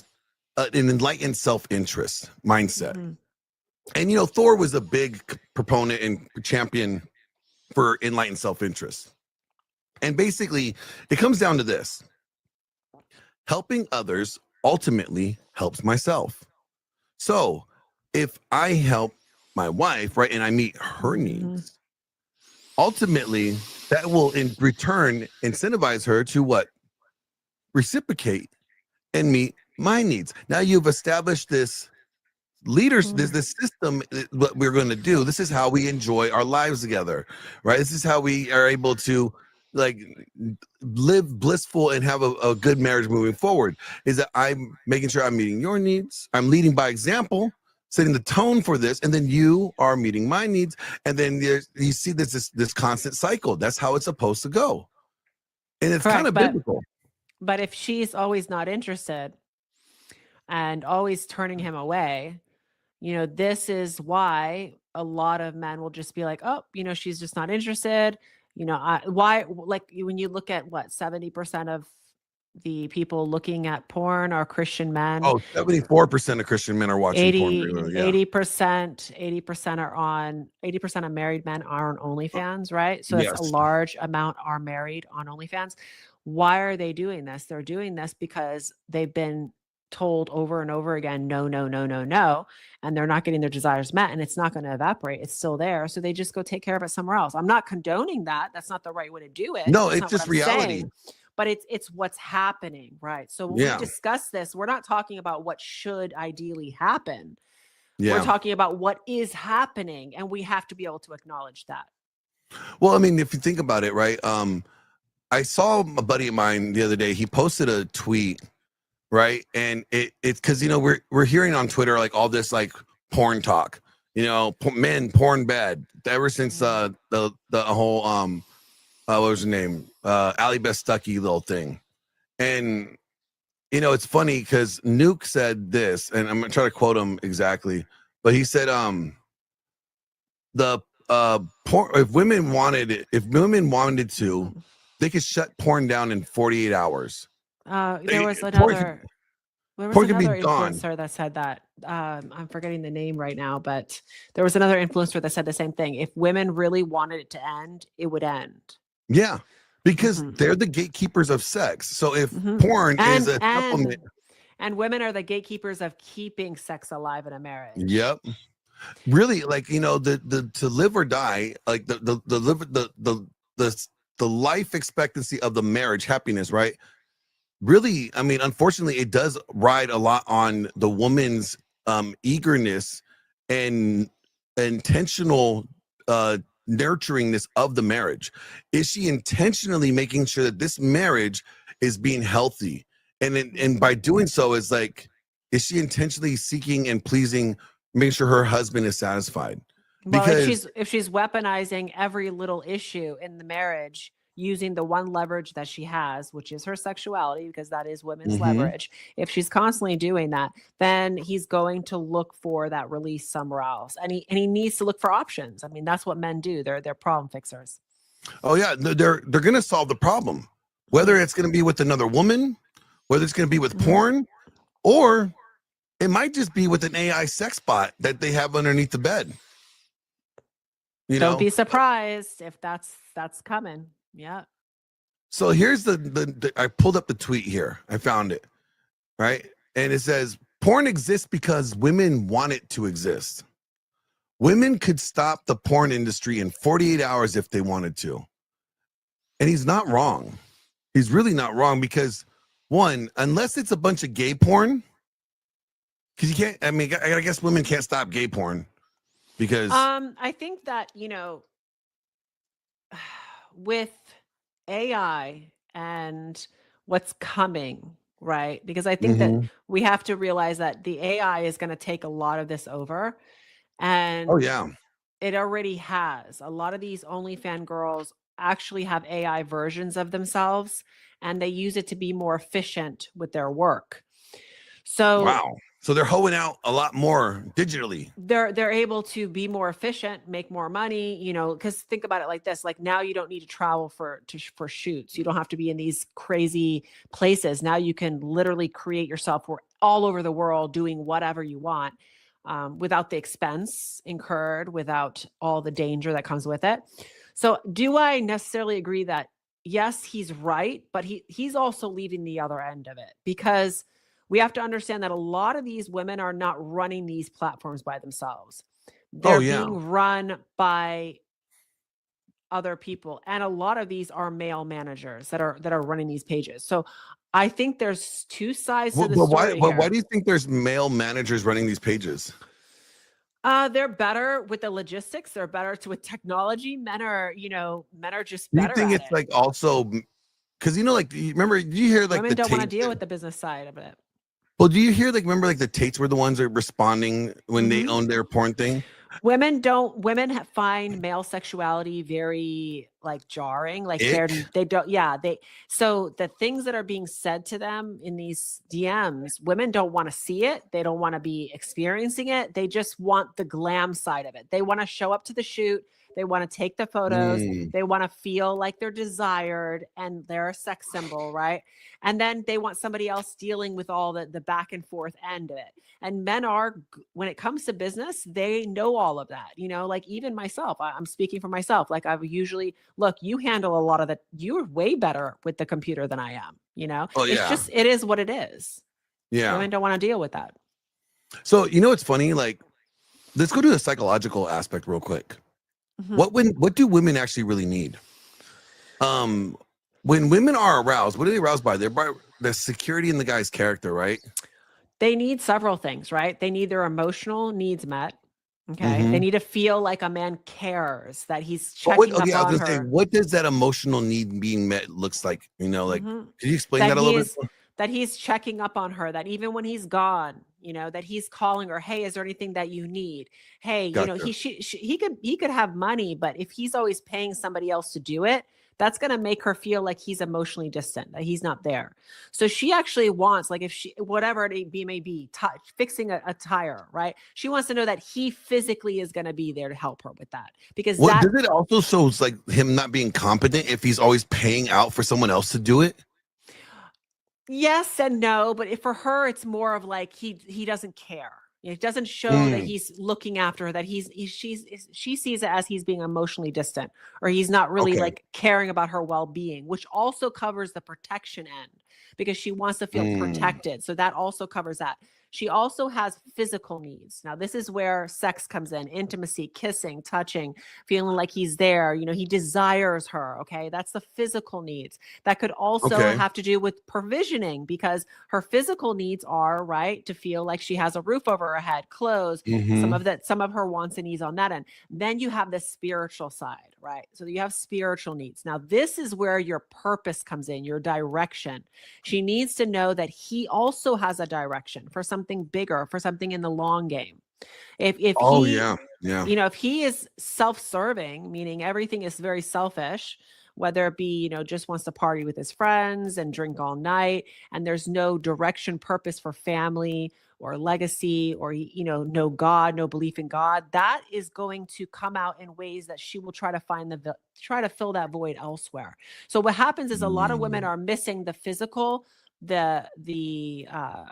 enlightened self-interest mindset. Mhm. And Thor was a big proponent and champion for enlightened self-interest. And basically, it comes down to this: helping others ultimately helps myself. So if I help my wife, right, and I meet her Mhm. needs, ultimately that will in return incentivize her to what? Reciprocate and meet my needs. Now you've established this leaders, this system. What we're going to do, this is how we enjoy our lives together, right? This is how we are able to like live blissful and have a good marriage moving forward, is that I'm making sure I'm meeting your needs, I'm leading by example, setting the tone for this, and then you are meeting my needs, and then you see this constant cycle. That's how it's supposed to go, and it's kind Correct. of biblical. But if she's always not interested and always turning him away, this is why a lot of men will just be like, oh, she's just not interested. Why, like when you look at what 70% of the people looking at porn are Christian men. Oh, 74% of Christian men are watching porn 80, regularly. Yeah. 80% are on 80% of married men are on OnlyFans, right? So that's a Yes. large amount are married on OnlyFans. Why are they doing this? They're doing this because they've been told over and over again, no, no, no, no, no, and they're not getting their desires met, and it's not going to evaporate. It's still there. So they just go take care of it somewhere else. I'm not condoning that. That's not the right way to do it. No, That's it's not what just I'm reality. saying. But it's what's happening, right? So when we Yeah. discuss this, we're not talking about what should ideally happen. We're Yeah. talking about what is happening, and we have to be able to acknowledge that. Well, I mean, if you think about it, right? I saw a buddy of mine the other day. He posted a tweet, right? And it's because we're hearing on Twitter like all this like porn talk, men porn bad ever since the whole what was her name, Ali Best Stuckey little thing. And it's funny because Nuke said this, and I'm gonna try to quote him exactly, but he said the porn, if women wanted to, they could shut porn down in 48 hours. There was Porn another could be gone. influencer that said that. I'm forgetting the name right now, but there was another influencer that said the same thing. If women really wanted it to end, it would end. Yeah, because Mhm. they're the gatekeepers of sex. So if Mhm. porn is a supplement, And women are the gatekeepers of keeping sex alive in a marriage. yep. Really, like the to live or die, like the life expectancy of the marriage happiness, right? Really, I mean, unfortunately, it does ride a lot on the woman's eagerness and intentional nurturingness of the marriage. Is she intentionally making sure that this marriage is being healthy, and by doing so, is like, is she intentionally seeking and pleasing, making sure her husband is satisfied? Well, Because if she's weaponizing every little issue in the marriage using the one leverage that she has, which is her sexuality, because that is women's Mhm. leverage. If she's constantly doing that, then he's going to look for that release somewhere else. And he needs to look for options. I mean, that's what men do. They're problem fixers. Oh yeah, they're gonna solve the problem, whether it's gonna be with another woman, whether it's gonna be with Mhm. porn, or it might just be with an AI sex bot that they have underneath the bed. Don't be surprised if that's coming. Yeah. So here's the I pulled up the tweet here. I found it, right? And it says porn exists because women want it to exist. Women could stop the porn industry in 48 hours if they wanted to. And he's not wrong. He's really not wrong, because one, unless it's a bunch of gay porn, because you can't, I mean, I guess women can't stop gay porn because I think that, with AI and what's coming, right? Because I think that Mhm. we have to realize that the AI is going to take a lot of this over, Oh and yeah. it already has. A lot of these OnlyFans girls actually have AI versions of themselves, and they use it to be more efficient with their work. So Wow. So they're hoeing out a lot more digitally. they're able to be more efficient, make more money, because think about it like this, like now you don't need to travel for shoots. You don't have to be in these crazy places. Now you can literally create yourself all over the world doing whatever you want, without the expense incurred, without all the danger that comes with it. So do I necessarily agree that yes, he's right, but he's also leaving the other end of it, because we have to understand that a lot of these women are not running these platforms by themselves. Oh They're yeah. being run by other people. And a lot of these are male managers that are running these pages. So I think there's two sides to the story Why here. do you think there's male managers running these pages? They're better with the logistics. They're better with technology. Men are just Do you better think at it's it. like also because like remember, do you hear like Women the don't want to Tates? deal with the business side of it. Well, do you hear like remember like the Tates were the ones that were responding when they Mhm. owned their porn thing? Women find male sexuality very like jarring, like Ick. they don't, yeah, so the things that are being said to them in these DMs, women don't want to see it. They don't want to be experiencing it. They just want the glam side of it. They want to show up to the shoot. They want to take the photos. Mm, They want to feel like they're desired and they're a sex symbol, right? And then they want somebody else dealing with all the back and forth end of it. And men are, when it comes to business, they know all of that, like even myself, I'm speaking for myself. Like I've usually, look, you handle a lot of that. You're way better with the computer than I am, oh it's yeah. just, it is what it is. Yeah. Women don't want to deal with that. So it's funny, like let's go to the psychological aspect real quick. Mhm. What do women actually really need? When women are aroused, what are they aroused by? They're by the security in the guy's character, right? They need several things, right? They need their emotional needs met. Okay. They Mm-hmm. need to feel like a man cares, that he's But checking up okay, I was on gonna say, her. what does that emotional need being met looks like? Like, Mhm. could you explain That that a little bit he's more? that he's checking up on her, that even when he's gone, that he's calling her, "Hey, is there anything that you need?" Hey, Gotcha. he could have money, but if he's always paying somebody else to do it, that's going to make her feel like he's emotionally distant, that he's not there. So she actually wants, like, if she, whatever it may be, fixing a tire, right? She wants to know that he physically is going to be there to help her with that, because What that, does it also show like him not being competent if he's always paying out for someone else to do it? yes and no, but for her, it's more of like he doesn't care. It doesn't show that Mm, he's looking after her, that she sees it as he's being emotionally distant, or he's not really okay. like caring about her well-being, which also covers the protection end, because she wants to feel Mm, protected. So that also covers that. She also has physical needs. Now, this is where sex comes in: intimacy, kissing, touching, feeling like he's there. He desires her. Okay. That's the physical needs. That could also okay. have to do with provisioning, because her physical needs are, right, to feel like she has a roof over her head, clothes, Mm-hmm. some of her wants and needs on that end. Then you have the spiritual side, right? So you have spiritual needs. Now, this is where your purpose comes in, your direction. She needs to know that he also has a direction for something bigger, for something in the long game. If Oh he, yeah. Yeah. if he is self-serving, meaning everything is very selfish, whether it be, just wants to party with his friends and drink all night, and there's no direction, purpose for family or legacy, or, no God, no belief in God, that is going to come out in ways that she will try to try to fill that void elsewhere. So what happens is a lot of women Mm, are missing the physical, the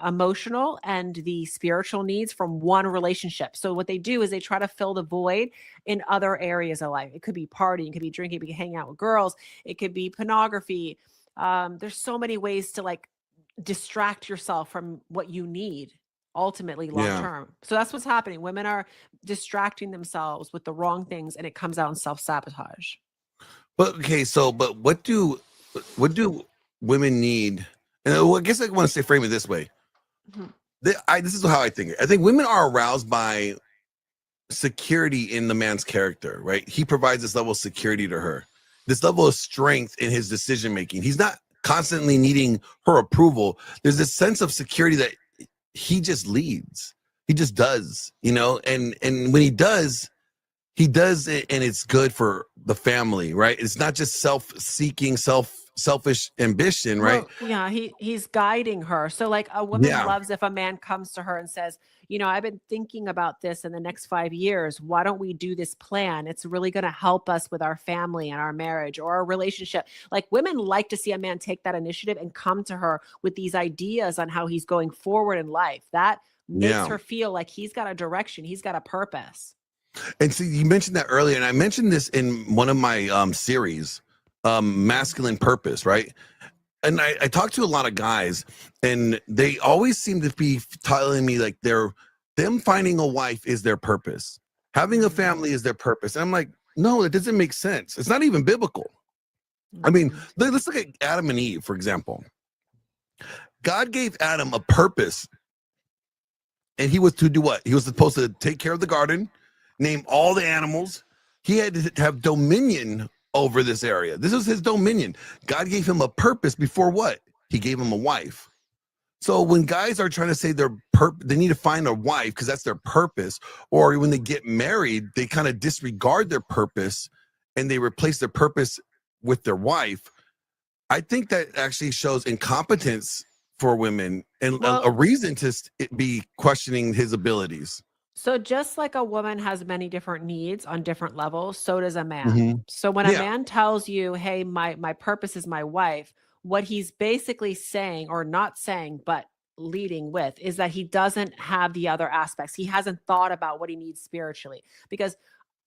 emotional, and the spiritual needs from one relationship. So what they do is they try to fill the void in other areas of life. It could be partying, it could be drinking, it could be hanging out with girls, it could be pornography. There's so many ways to like distract yourself from what you need ultimately long yeah. term. So that's what's happening. Women are distracting themselves with the wrong things, and it comes out in self-sabotage. But okay, so but what do women need? And I guess I want to say frame it this way. Mhm. This is how I think it. I think women are aroused by security in the man's character, right? He provides this level of security to her, this level of strength in his decision making. He's not constantly needing her approval. There's this sense of security that he just leads. He just does, and when he does, he does it and it's good for the family, right? It's not just self-seeking, selfish ambition, right? Well, yeah, he's guiding her. So like a woman Yeah. loves if a man comes to her and says, I've been thinking about this in the next 5 years. Why don't we do this plan? It's really going to help us with our family and our marriage or our relationship. Like women like to see a man take that initiative and come to her with these ideas on how he's going forward in life. That makes Yeah. her feel like he's got a direction, he's got a purpose. And see, you mentioned that earlier, and I mentioned this in one of my series, masculine purpose, right? And I talk to a lot of guys, and they always seem to be telling me like them finding a wife is their purpose, having a family is their purpose. And I'm like, no, it doesn't make sense. It's not even biblical. I mean, Mhm. let's look at Adam and Eve, for example. God gave Adam a purpose, and he was to do what? He was supposed to take care of the garden, name all the animals. He had to have dominion over this area. This is his dominion. God gave him a purpose before what? He gave him a wife. So when guys are trying to say they need to find a wife because that's their purpose, or when they get married, they kind of disregard their purpose and they replace their purpose with their wife. I think that actually shows incompetence for women and a Well, reason to be questioning his abilities. so just like a woman has many different needs on different levels, so does a man. Hmm. So when a Yeah. man tells you, "Hey, my purpose is my wife," what he's basically saying or not saying but leading with is that he doesn't have the other aspects. He hasn't thought about what he needs spiritually because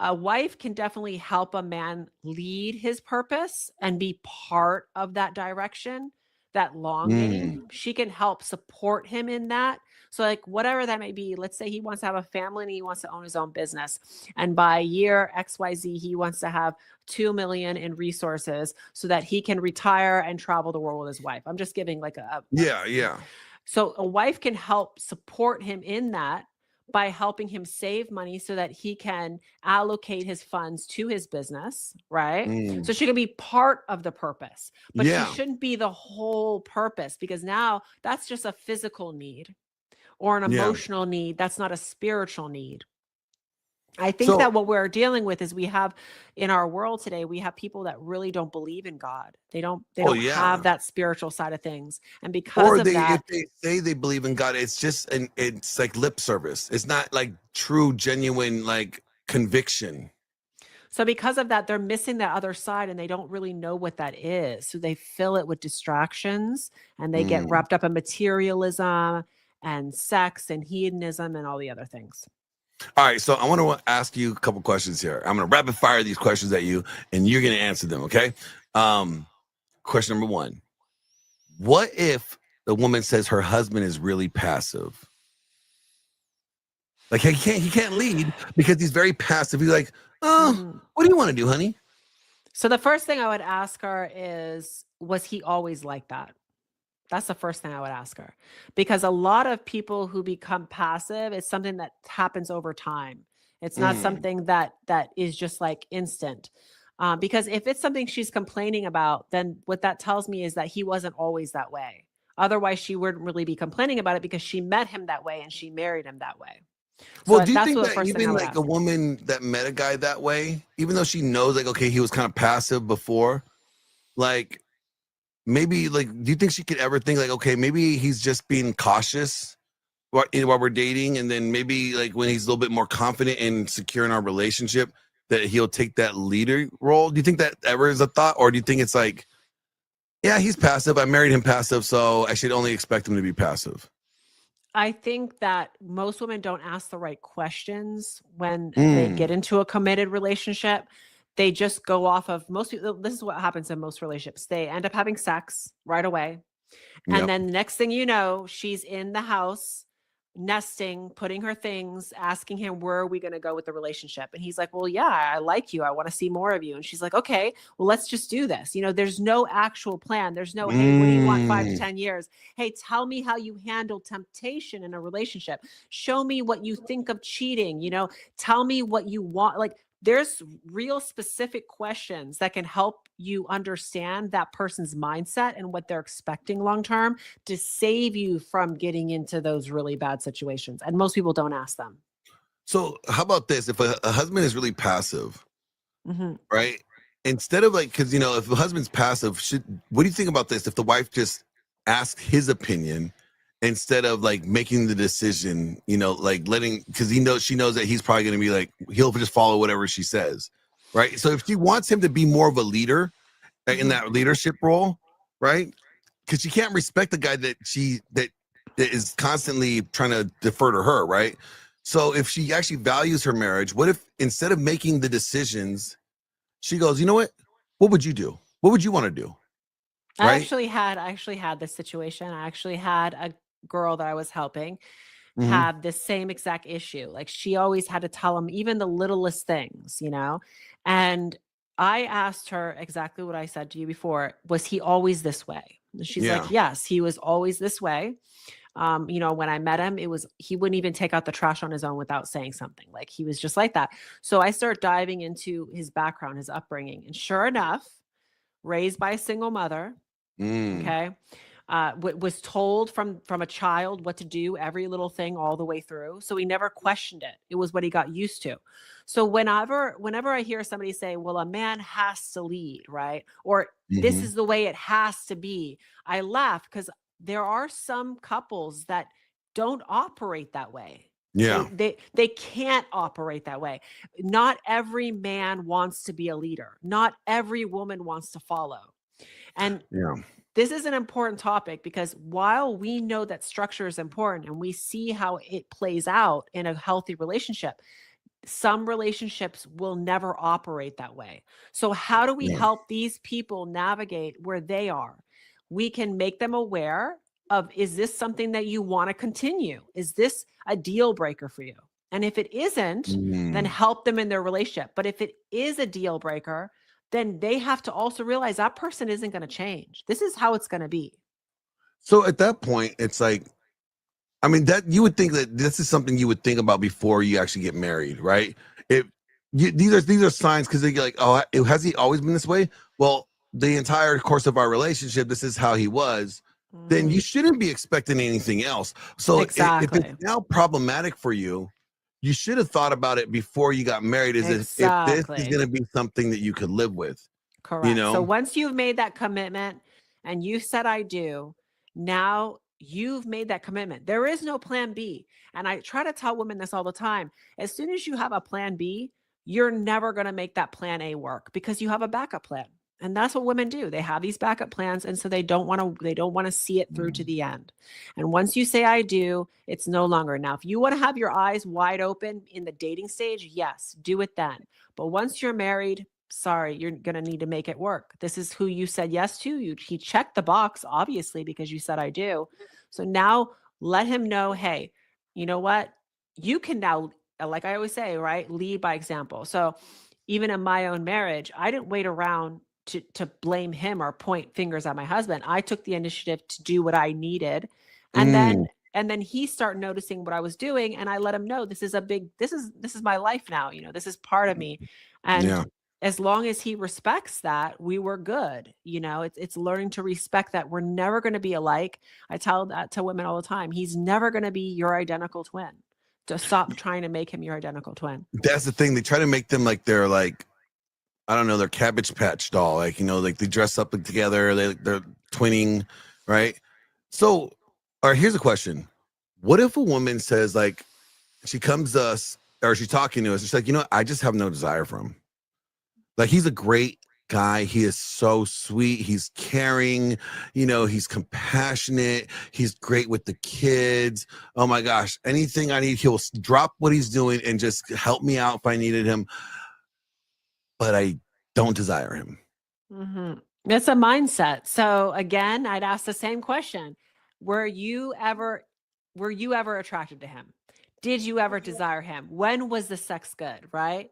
a wife can definitely help a man lead his purpose and be part of that direction, that long Mm. game. She can help support him in that. So, like, whatever that may be, let's say he wants to have a family and he wants to own his own business. And by year XYZ, he wants to have 2 million in resources so that he can retire and travel the world with his wife. I'm just giving like Yeah. Yeah. so a wife can help support him in that by helping him save money so that he can allocate his funds to his business, right? Mm. So she can be part of the purpose, but she Yeah. shouldn't be the whole purpose because now that's just a physical need or an Yeah. emotional need. That's not a spiritual need. I think So, that what we're dealing with is we have in our world today, we have people that really don't believe in God. They oh don't have yeah. that spiritual side of things. And because Or of if that, they say they believe in God, it's like lip service. It's not like true, genuine, like conviction. they're missing that other side and they don't really know what that is. So they fill it with distractions and they get Mm. wrapped up in materialism and sex and hedonism and all the other things. All right, so I want to ask you a couple questions here. I'm going to rapid fire these questions at you, and you're going to answer them. Okay. Question number one: what if the woman says her husband is really passive? Like he can't lead because he's very passive. He's like, oh, Mhm. what do you want to do, honey? So the first thing I would ask her is, was he always like that? That's the first thing I would ask her. Because a lot of people who become passive, it's something that happens over time. It's not Mm. something that is just like instant. Because if it's something she's complaining about, then what that tells me is that he wasn't always that way. Otherwise, she wouldn't really be complaining about it because she met him that way and she married him that way. Well, So do you that's think what the that first thing I even would like a ask. woman that met a guy that way, even though she knows like, okay, he was kind of passive before, like maybe like, do you think she could ever think like, okay, maybe he's just being cautious while we're dating, and then maybe like when he's a little bit more confident and secure in our relationship, that he'll take that leader role? Do you think that ever is a thought, or do you think it's like, yeah, he's passive, I married him passive, so I should only expect him to be passive? I think that most women don't ask the right questions when they Mm. get into a committed relationship. They just go off of most people. This is what happens in most relationships. They end up having sex right away. And Yep. then the next thing you know, she's in the house, nesting, putting her things, asking him, where are we going to go with the relationship? And he's like, well, yeah, I like you. I want to see more of you. And she's like, okay, well, let's just do this. There's no actual plan. There's no, hey, what do you want 5 to 10 years? Hey, tell me how you handle temptation in a relationship. Show me what you think of cheating. Tell me what you want. Like, there's real specific questions that can help you understand that person's mindset and what they're expecting long term to save you from getting into those really bad situations. And most people don't ask them. So how about this? If a husband is really passive, Mhm. right? Instead of like, because if the husband's passive, what do you think about this? If the wife just asks his opinion instead of like making the decision, like because she knows that he's probably going to be like, he'll just follow whatever she says, right? So if she wants him to be more of a leader in Mhm. that leadership role, right? Because she can't respect the guy that is constantly trying to defer to her, right? So if she actually values her marriage, what if instead of making the decisions, she goes, you know what would you do? What would you want to do? Right? I actually had this situation. I actually had a girl that I was helping Hmm. have this same exact issue. Like she always had to tell him even the littlest things, you know? And I asked her exactly what I said to you before. Was he always this way? And she's like, Yeah. yes, he was always this way. When I met him, he wouldn't even take out the trash on his own without saying something. Like he was just like that. So I start diving into his background, his upbringing. And sure enough, raised by a single mother, Mm. okay, was told from a child what to do, every little thing all the way through. So he never questioned it. It was what he got used to. So whenever I hear somebody say, "Well, a man has to lead," right? Or this Hmm. is the way it has to be, I laugh because there are some couples that don't operate that way. Yeah. They can't operate that way. Not every man wants to be a leader. Not every woman wants to follow. And Yeah. this is an important topic because while we know that structure is important and we see how it plays out in a healthy relationship, some relationships will never operate that way. So, how do we Yeah. help these people navigate where they are? We can make them aware of, is this something that you want to continue? Is this a deal breaker for you? And if it isn't, then Mm. help them in their relationship. But if it is a deal breaker, then they have to also realize that person isn't going to change. This is how it's going to be. So at that point, it's like, I mean, that you would think that this is something you would think about before you actually get married, right? If these are signs because they're like, oh, has he always been this way? Well, the entire course of our relationship, this is how he was. Then you Mhm. shouldn't be expecting anything else. So if it's Exactly. now problematic for you, you should have thought about it before you got married. Is if this is Exactly. going to be something that you could live with, you Correct. So know? once you've made that commitment and you said, I do, now you've made that commitment. There is no plan B. And I try to tell women this all the time. As soon as you have a plan B, you're never going to make that plan A work because you have a backup plan. And that's what women do. They have these backup plans and so they don't want to see it through to the end. And once you say I do, it's no longer. Now, if you want to have your eyes wide open in the dating stage, yes, do it then. But once you're married, sorry, you're going to need to make it work. This is who you said yes to. He checked the box, obviously, because you said I do. So now let him know, hey, you know what? You can now, like I always say, right? Lead by example. So even in my own marriage, I didn't wait around to blame him or point fingers at my husband. I took the initiative to do what I needed. And Mm. then he started noticing what I was doing and I let him know this is my life now, this is part of me. And Yeah. as long as he respects that, we were good. It's learning to respect that we're never going to be alike. I tell that to women all the time. He's never going to be your identical twin. To stop trying to make him your identical twin. That's the thing. They try to make them like they're like, I don't know, they're Cabbage Patch doll. Like, like they dress up together, they're twinning, right? So, all right, here's a question. What if a woman says, like, she comes to us or she's talking to us, she's like, I just have no desire for him. Like, he's a great guy. He is so sweet. He's caring, he's compassionate. He's great with the kids. Oh my gosh. Anything I need, he'll drop what he's doing and just help me out if I needed him. But I don't desire him. Mhm. It's a mindset. So again, I'd ask the same question. Were you ever were you ever attracted to him? Did you ever desire him? When was the sex good, right?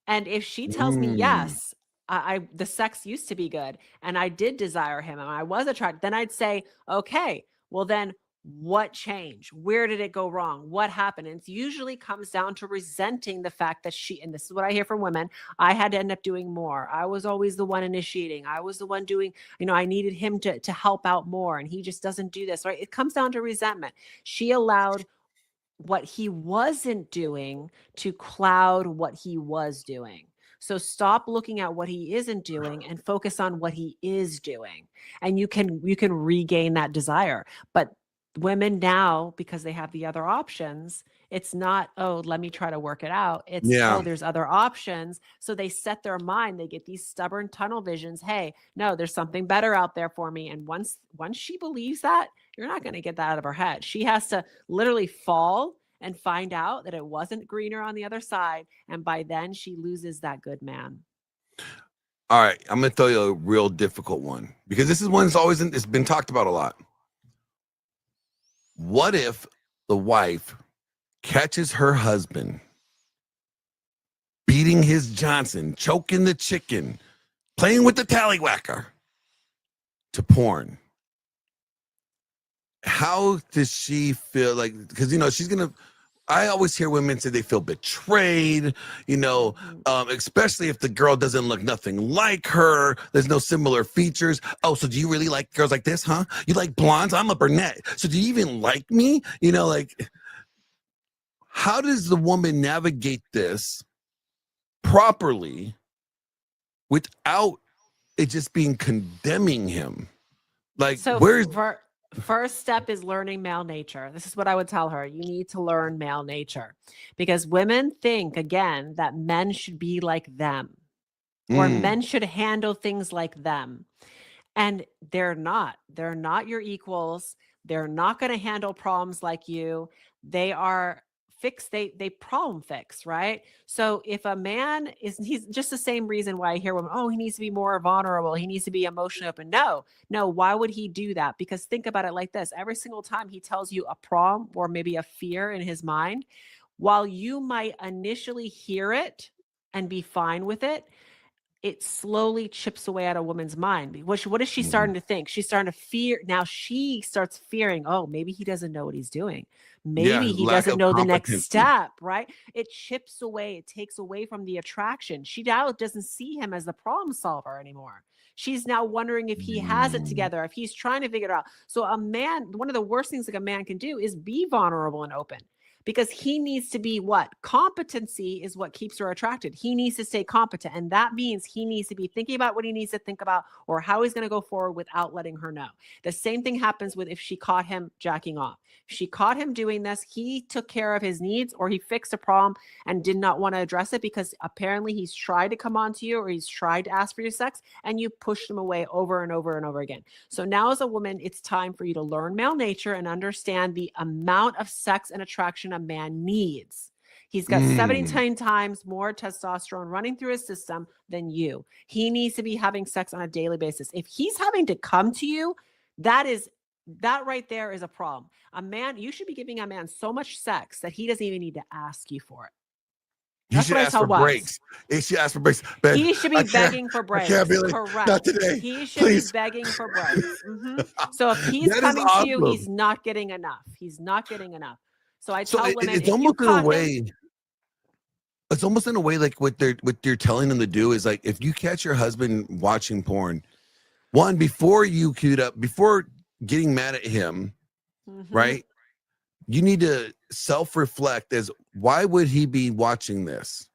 And if she tells me Mm. yes, the sex used to be good and I did desire him and I was attracted, then I'd say, okay, well then what changed? Where did it go wrong? What happened? And it usually comes down to resenting the fact that and this is what I hear from women, I had to end up doing more. I was always the one initiating. I was the one doing, I needed him to help out more and he just doesn't do this, right? It comes down to resentment. She allowed what he wasn't doing to cloud what he was doing. So stop looking at what he isn't doing and focus on what he is doing. And you can regain that desire. But women now, because they have the other options, it's not, oh, let me try to work it out. It's, Yeah. oh, there's other options. So they set their mind, they get these stubborn tunnel visions. Hey, no, there's something better out there for me. And once she believes that, you're not going to get that out of her head. She has to literally fall and find out that it wasn't greener on the other side. And by then she loses that good man. All right, I'm gonna tell you a real difficult one because this is one that's always it's been talked about a lot. What if the wife catches her husband beating his Johnson, choking the chicken, playing with the tallywhacker to porn? How does she feel? Like, because she's gonna. I always hear women say they feel betrayed, especially if the girl doesn't look nothing like her. There's no similar features. Oh, so do you really like girls like this, huh? You like blondes? I'm a brunette. So do you even like me? How does the woman navigate this properly without it just being condemning him? Like, So where's first step is learning male nature. This is what I would tell her. You need to learn male nature because women think, again, that men should be like them or men should handle things like them. And they're not. They're not your equals. They're not going to handle problems like you. They are they problem fix, right? So if a man he's just the same reason why I hear women, oh, he needs to be more vulnerable, he needs to be emotionally open. No, why would he do that? Because think about it like this: every single time he tells you a problem or maybe a fear in his mind, while you might initially hear it and be fine with it, it slowly chips away at a woman's mind. What is she starting to think? She's starting to fear. Now she starts fearing, oh, maybe he doesn't know what he's doing. Maybe he lack doesn't of know the next competency. step, right? It chips away. It takes away from the attraction. She now doesn't see him as the problem solver anymore. She's now wondering if he has it together, if he's trying to figure it out. So a man, one of the worst things like a man can do is be vulnerable and open. Because he needs to be what? Competency is what keeps her attracted. He needs to stay competent. And that means he needs to be thinking about what he needs to think about or how he's going to go forward without letting her know. The same thing happens with if she caught him jacking off. If she caught him doing this, he took care of his needs or he fixed a problem and did not want to address it because apparently he's tried to come on to you or he's tried to ask for your sex and you pushed him away over and over and over again. So now as a woman, it's time for you to learn male nature and understand the amount of sex and attraction a man needs. He's got 17 times more testosterone running through his system than you. He needs to be having sex on a daily basis. If he's having to come to you, that right there is a problem. A man, you should be giving a man so much sex that he doesn't even need to ask you for it. He should ask for breaks. He should ask for breaks. Ben, he should be begging for breaks. Correct. Not today. He should be begging for breaks. So if he's coming to you, he's not getting enough. He's not getting enough. So I tell women, it's almost in a way. It's almost in a way like what you're telling them to do is like if you catch your husband watching porn, one before getting mad at him, right? You need to self-reflect as why would he be watching this?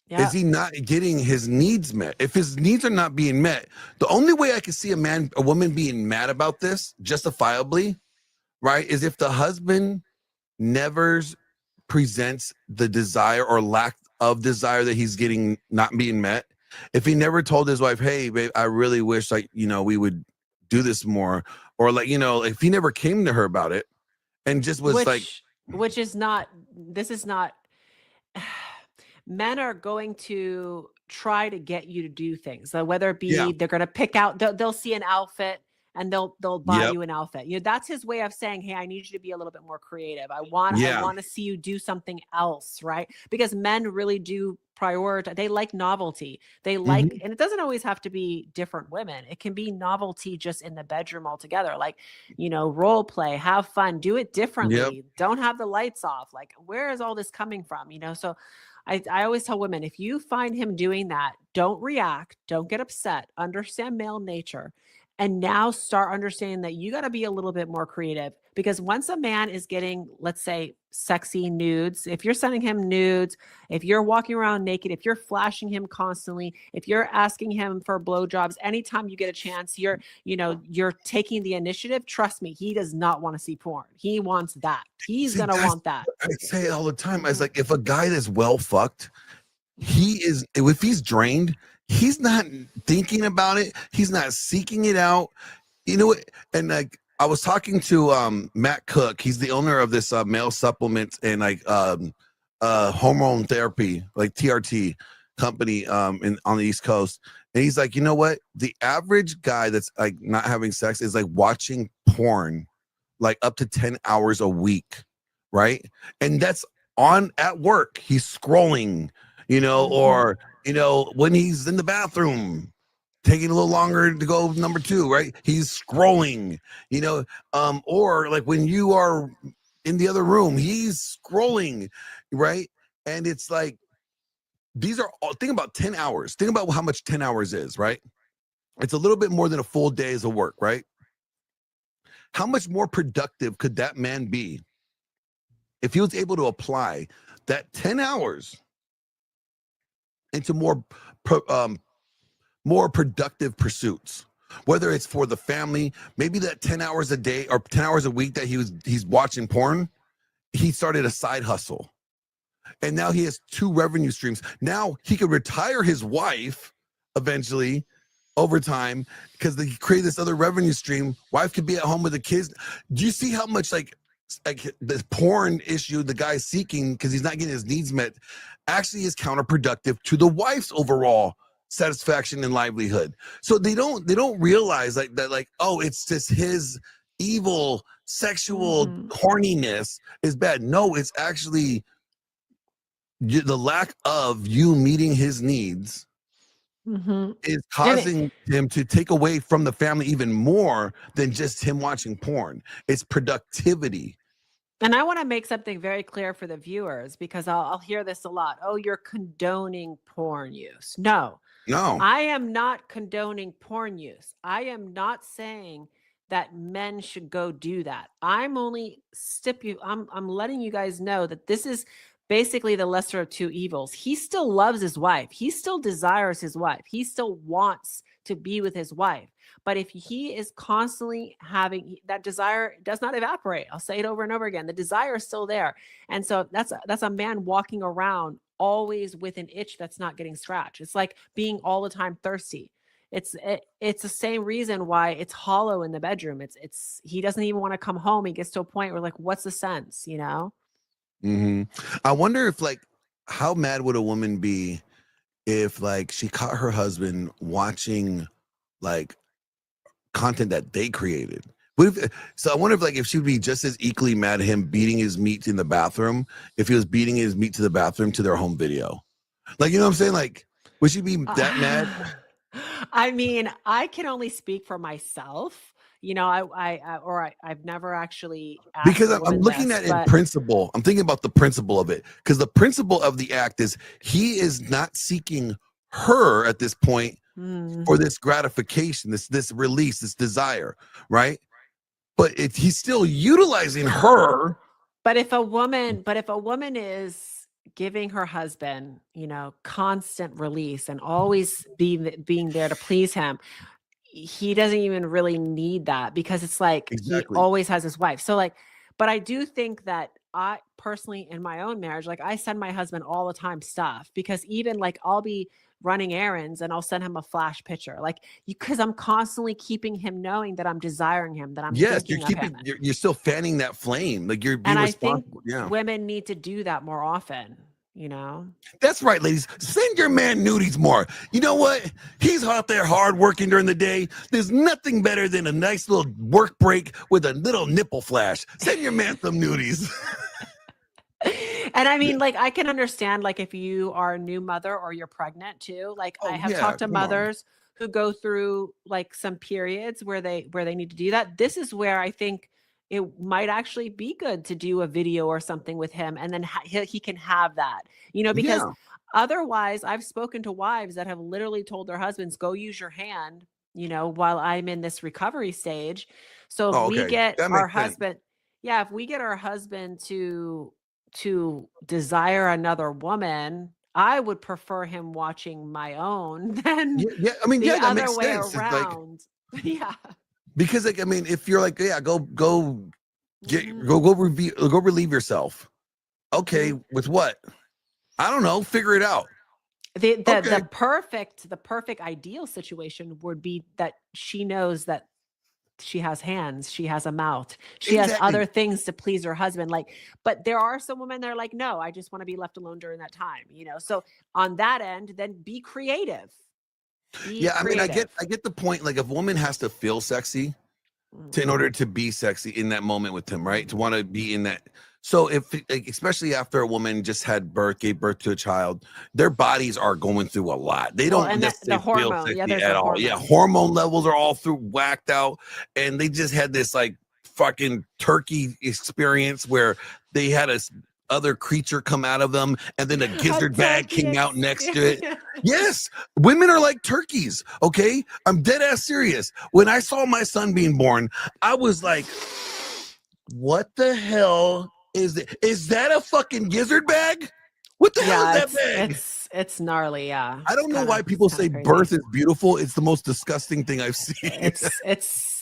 Yeah. Is he not getting his needs met? If his needs are not being met, the only way I can see a woman being mad about this justifiably, right, is if the husband never presents the desire or lack of desire that he's getting not being met. If he never told his wife, hey, babe, I really wish we would do this more, or if he never came to her about it and just was this is not men are going to try to get you to do things. So whether it be they're going to pick out, they'll see an outfit and they'll buy you an outfit. That's his way of saying, hey, I need you to be a little bit more creative. I want to see you do something else, right? Because men really do prioritize. They like novelty. They like, and it doesn't always have to be different women. It can be novelty just in the bedroom altogether. Like, role play, have fun, do it differently. Don't have the lights off. Like, where is all this coming from? So I always tell women, if you find him doing that, don't react, don't get upset, understand male nature. And now start understanding that you got to be a little bit more creative Because once a man is getting, let's say, sexy nudes, if you're sending him nudes, if you're walking around naked, if you're flashing him constantly, if you're asking him for blowjobs, anytime you get a chance, you're taking the initiative. Trust me, he does not want to see porn. He wants that. He's See, gonna that's want that. I say it all the time. I was Mhm. like, if a guy that's well fucked, he is, if he's drained, he's not thinking about it. He's not seeking it out. You know what? And like, I was talking to Matt Cook. He's the owner of this male supplement and like hormone therapy, like TRT company on the East Coast. And he's like, you know what? The average guy that's like not having sex is like watching porn like up to 10 hours a week, right? And that's on at work. He's scrolling, or when he's in the bathroom, taking a little longer to go number 2, right? He's scrolling, or like when you are in the other room, he's scrolling, right? And it's like, these are all, think about 10 hours. Think about how much 10 hours is, right? It's a little bit more than a full day's of work, right? How much more productive could that man be if he was able to apply that 10 hours into more productive pursuits, whether it's for the family, maybe that 10 hours a day or 10 hours a week that he's watching porn, he started a side hustle. And now he has 2 revenue streams. Now he could retire his wife eventually over time because he created this other revenue stream. Wife could be at home with the kids. Do you see how much like the porn issue the guy's seeking because he's not getting his needs met actually is counterproductive to the wife's overall satisfaction and livelihood? So they don't realize like that, like, oh, it's just his evil sexual horniness is bad. No, it's actually the lack of you meeting his needs is causing him to take away from the family even more than just him watching porn. It's productivity. And I want to make something very clear for the viewers because I'll hear this a lot. Oh, you're condoning porn use. No, I am not condoning porn use. I am not saying that men should go do that. I'm only I'm letting you guys know that this is basically the lesser of 2 evils. He still loves his wife. He still desires his wife. He still wants to be with his wife. But if he is constantly having that desire, does not evaporate. I'll say it over and over again. The desire is still there. And so that's a man walking around always with an itch that's not getting scratched. It's like being all the time thirsty. It's the same reason why it's hollow in the bedroom. It's he doesn't even want to come home. He gets to a point where like, what's the sense, I wonder if like, how mad would a woman be if like she caught her husband watching like content that they created? So I wonder if like if she would be just as equally mad at him beating his meat in the bathroom if he was beating his meat to the bathroom to their home video. Like, you know what I'm saying? Like, would she be that mad? I mean, I can only speak for myself. I've never actually asked Because a I'm woman looking this, at it in but principle. I'm thinking about the principle of it because the principle of the act is he is not seeking her at this point for this gratification, this release, this desire, right? But he's still utilizing her. But if a woman is giving her husband, constant release and always being there to please him, he doesn't even really need that because it's like he Exactly. always has his wife. So like, but I do think that I personally in my own marriage, like I send my husband all the time stuff because even like I'll be running errands and I'll send him a flash picture, like because I'm constantly keeping him knowing that I'm desiring him, that I'm Yes, you're thinking of him. you're still fanning that flame. Like you're being And I think responsible. Yeah. women need to do that more often, That's right, ladies. Send your man nudies more. You know what? He's out there hard working during the day. There's nothing better than a nice little work break with a little nipple flash. Send your man some nudies. And I mean, like, I can understand, like, if you are a new mother or you're pregnant too. Like, I have talked to mothers who go through like some periods where they need to do that. This is where I think it might actually be good to do a video or something with him, and then he can have that, because otherwise, I've spoken to wives that have literally told their husbands, "Go use your hand," while I'm in this recovery stage. So if we get That our makes sense. husband. Yeah, if we get our husband to desire another woman, I would prefer him watching my own than Yeah, I mean, the yeah, that other makes way sense. It's like, around. Yeah. because like, I mean, if you're like, yeah, go Mhm. go relieve yourself. Okay, Mhm. with what? I don't know. Figure it out. The Okay, perfect ideal situation would be that she knows that she has hands, she has a mouth, she has exactly. other things to please her husband, like, but there are some women that are like, "No, I just wanna be left alone during that time," you know? So, on that end, then be creative. Be Yeah, I mean, creative. I get the point. Like, if a woman has to feel sexy in Mhm. order to be sexy in that moment with him, right? To want to be in that. So if like, especially after a woman just had birth, gave birth to a child, their bodies are going through a lot. They Well, don't and the necessarily feel hormone, yeah, sexy there's at the all. Yeah, hormones. hormone levels are all through whacked out, and they just had this like fucking turkey experience where they had a other creature come out of them, and then a A gizzard bag turkey came out next to it. experience. Yes, women are like turkeys. Okay, I'm dead ass serious. When I saw my son being born, I was like, what the hell is it? Is that a fucking gizzard bag? What the hell is Yeah, that bag? it's gnarly, yeah. I don't know why It's people say kinda crazy. birth is beautiful. It's the most disgusting thing I've seen.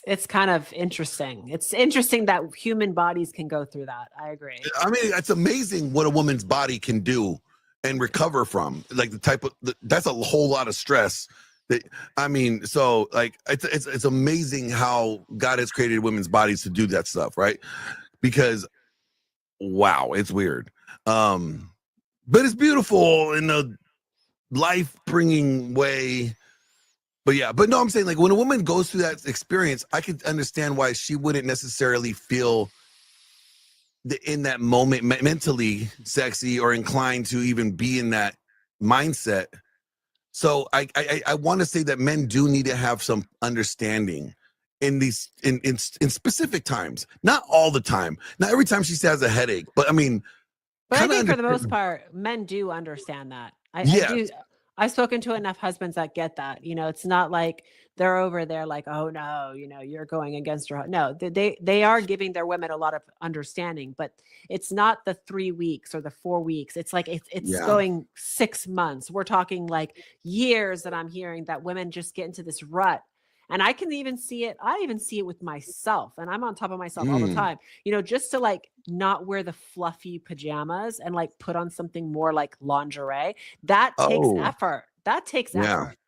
It's kind of interesting. It's interesting that human bodies can go through that. I agree. I mean, it's amazing what a woman's body can do and recover from. Like the type of that's a whole lot of stress. That I mean, so like it's amazing how God has created women's bodies to do that stuff, right? Because wow, it's weird. Um, but it's beautiful in a life bringing way. But yeah, but no, I'm saying like when a woman goes through that experience, I could understand why she wouldn't necessarily feel in that moment mentally sexy or inclined to even be in that mindset. So I want to say that men do need to have some understanding in these in specific times, not all the time, not every time she has a headache, but I mean, But I kind of think for the most understand. part, men do understand that. I Yes. do. I've spoken to enough husbands that get that. You know, it's not like they're over there like, oh no, you know, you're going against your. No, they are giving their women a lot of understanding, but it's not the 3 weeks or the 4 weeks. It's like it's Yeah. going 6 months. We're talking like years that I'm hearing that women just get into this rut. And I can even see it. I even see it with myself, and I'm on top of myself all the Mm. time, you know, just to like not wear the fluffy pajamas and like put on something more like lingerie. That takes Oh, effort. That takes yeah. effort.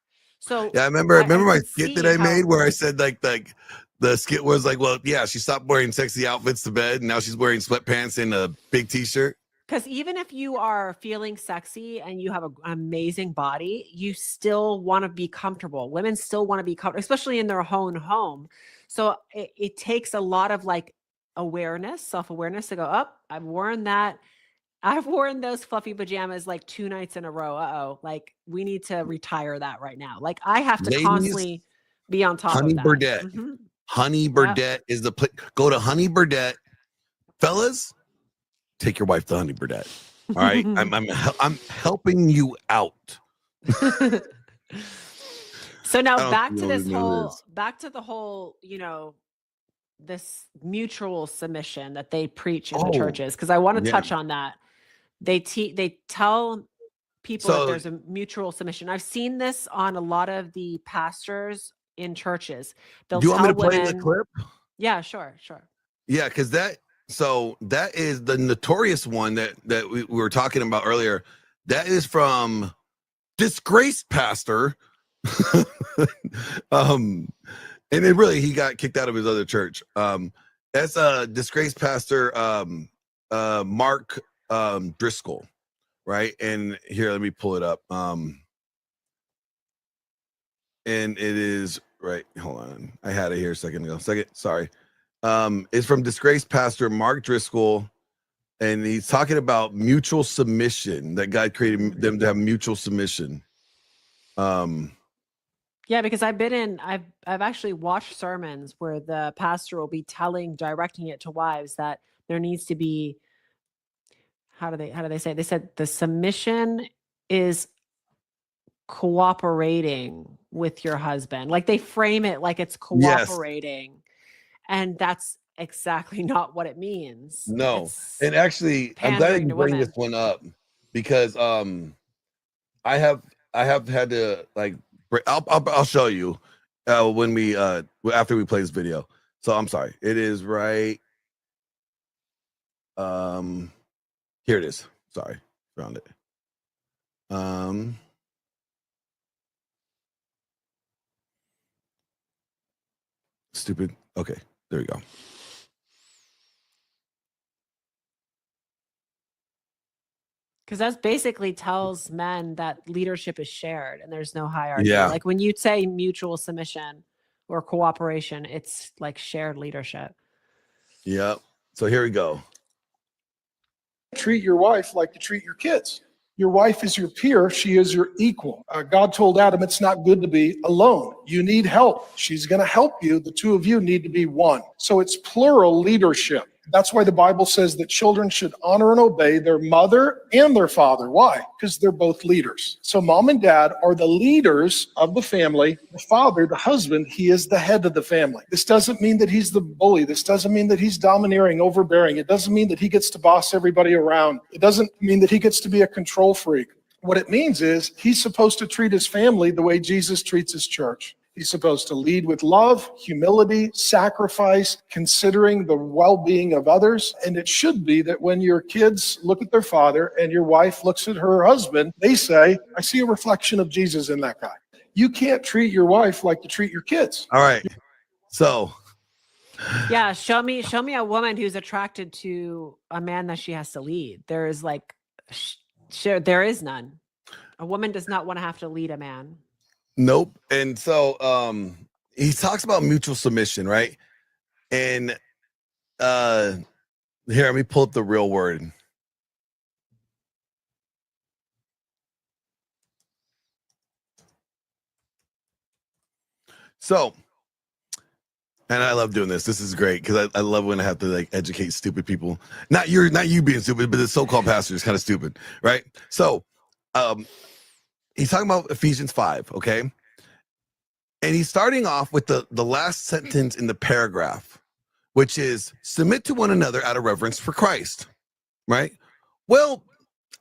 So Yeah, I I remember my can skit that see I made how, where I said like the skit was like, well, yeah, she stopped wearing sexy outfits to bed, and now she's wearing sweatpants and a big t-shirt. because even if you are feeling sexy and you have an amazing body, you still want to be comfortable. Women still want to be comfortable, especially in their own home. So it takes a lot of like awareness, self-awareness to go up. I've worn that. I've worn those fluffy pajamas like 2 nights in a row. Uh-oh, like, we need to retire that right now. Like, I have to Ladies, constantly be on top Honey of that. Burdette. Mhm. Honey Yep. Burdette is the place. Go to Honey Burdette. Fellas, take your wife to Honey Burdette. All right. I'm helping you out. So now I don't know what it is. back to the whole, you know, this mutual submission that they preach in the Oh, churches, because I wanna yeah. touch on that. They tell people that So there's a mutual submission. I've seen this on a lot of the pastors in churches. They'll do you want me tell to play the women. clip? Yeah, sure, sure. Yeah, because that is the notorious one that we were talking about earlier. That is from disgraced pastor. um and it really he got kicked out of his other church. That's a disgraced pastor, Mark Driscoll, right? And here, let me pull it up. And it is right. Hold on, I had it here a second ago. Sorry. It's from disgraced pastor Mark Driscoll, and he's talking about mutual submission, that God created them to have mutual submission. Yeah, because I've actually watched sermons where the pastor will be directing it to wives that there needs to be, how do they say it? They said the submission is cooperating with your husband. Like, they frame it like it's Yes, cooperating. And that's exactly not what it means. No. It's And actually, I'm glad pandering you to bring women. this one up because I have had to like I'll show you when we after we play this video. So I'm sorry. It is right. Here it is. Sorry. Found it. Stupid. Okay. There we go. Because that basically tells men that leadership is shared and there's no hierarchy. Yeah. Like when you say mutual submission or cooperation, it's like shared leadership. Yep. So here we go. Treat your wife like you treat your kids. Your wife is your peer. She is your equal. God told Adam it's not good to be alone. You need help. She's going to help you. The two of you need to be one. So it's plural leadership. That's why the Bible says that children should honor and obey their mother and their father. Why? Because they're both leaders. So mom and dad are the leaders of the family. The father, the husband, he is the head of the family. This doesn't mean that he's the bully. This doesn't mean that he's domineering, overbearing. It doesn't mean that he gets to boss everybody around. It doesn't mean that he gets to be a control freak. What it means is he's supposed to treat his family the way Jesus treats his church. He's supposed to lead with love, humility, sacrifice, considering the well-being of others. And it should be that when your kids look at their father and your wife looks at her husband, they say, I see a reflection of Jesus in that guy. You can't treat your wife like you treat your kids. All right. So Yeah, show me a woman who's attracted to a man that she has to lead. There is like there is none. A woman does not want to have to lead a man. nope. And so he talks about mutual submission, right? And here, let me pull up the real word. So, and I love doing this. This is great because I love when I have to like educate stupid people. Not you being stupid, but the so-called pastor is kind of stupid, right? So he's talking about Ephesians 5, okay? And he's starting off with the last sentence in the paragraph, which is submit to one another out of reverence for Christ, right? Well,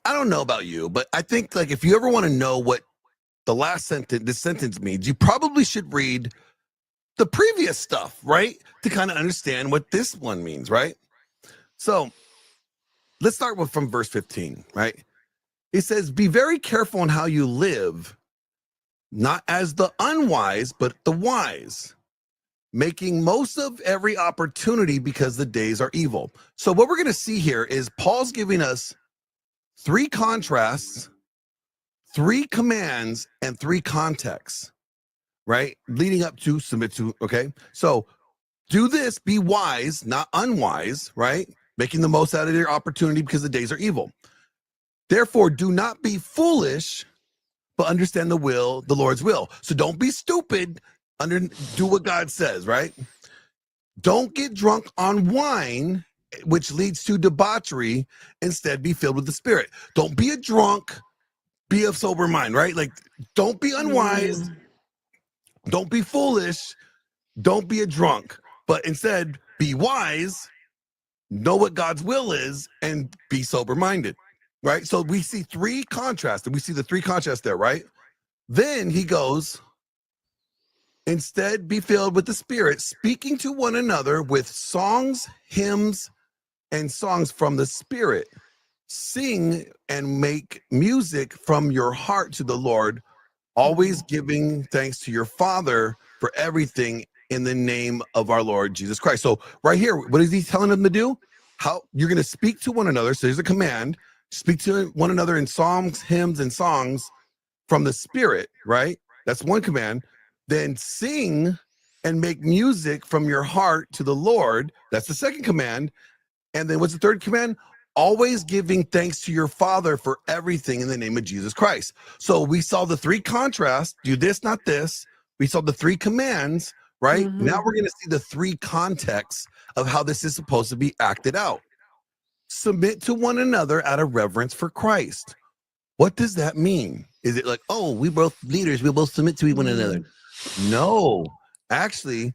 I don't know about you, but I think like if you ever want to know what the last sentence, this sentence means, you probably should read the previous stuff, right? To kind of understand what this one means, right? So let's start with from verse 15, right? It says, be very careful in how you live, not as the unwise, but the wise, making most of every opportunity because the days are evil. So what we're going to see here is Paul's giving us 3 contrasts, 3 commands, and 3 contexts, right? Leading up to submit to, okay? So do this, be wise, not unwise, right? Making the most out of your opportunity because the days are evil. Therefore, do not be foolish, but understand the Lord's will. So don't be stupid, do what God says, right? Don't get drunk on wine, which leads to debauchery. Instead, be filled with the Spirit. Don't be a drunk, be of sober mind, right? Like, don't be unwise, don't be foolish, don't be a drunk, but instead be wise, know what God's will is, and be sober-minded, right? So we see 3 contrasts, and we see the 3 contrasts there, right? Then he goes, instead be filled with the Spirit, speaking to one another with songs, hymns, and songs from the Spirit. Sing and make music from your heart to the Lord, always giving thanks to your Father for everything in the name of our Lord Jesus Christ. So right here, what is he telling them to do? How you're going to speak to one another. So there's a command, speak to one another in psalms, hymns, and songs from the Spirit, right? That's one command. Then sing and make music from your heart to the Lord. That's the second command. And then what's the third command? Always giving thanks to your Father for everything in the name of Jesus Christ. So we saw the 3 contrasts, do this, not this. We saw the 3 commands, right? Now we're going to see the 3 contexts of how this is supposed to be acted out. Submit to one another out of reverence for Christ. What does that mean? Is it like, oh, we both leaders, we both submit to one another? No, Actually,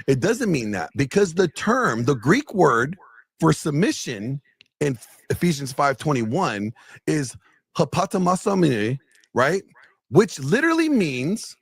it doesn't mean that, because the Greek word for submission in Ephesians 5:21 is hapatamasomene, right? Which literally means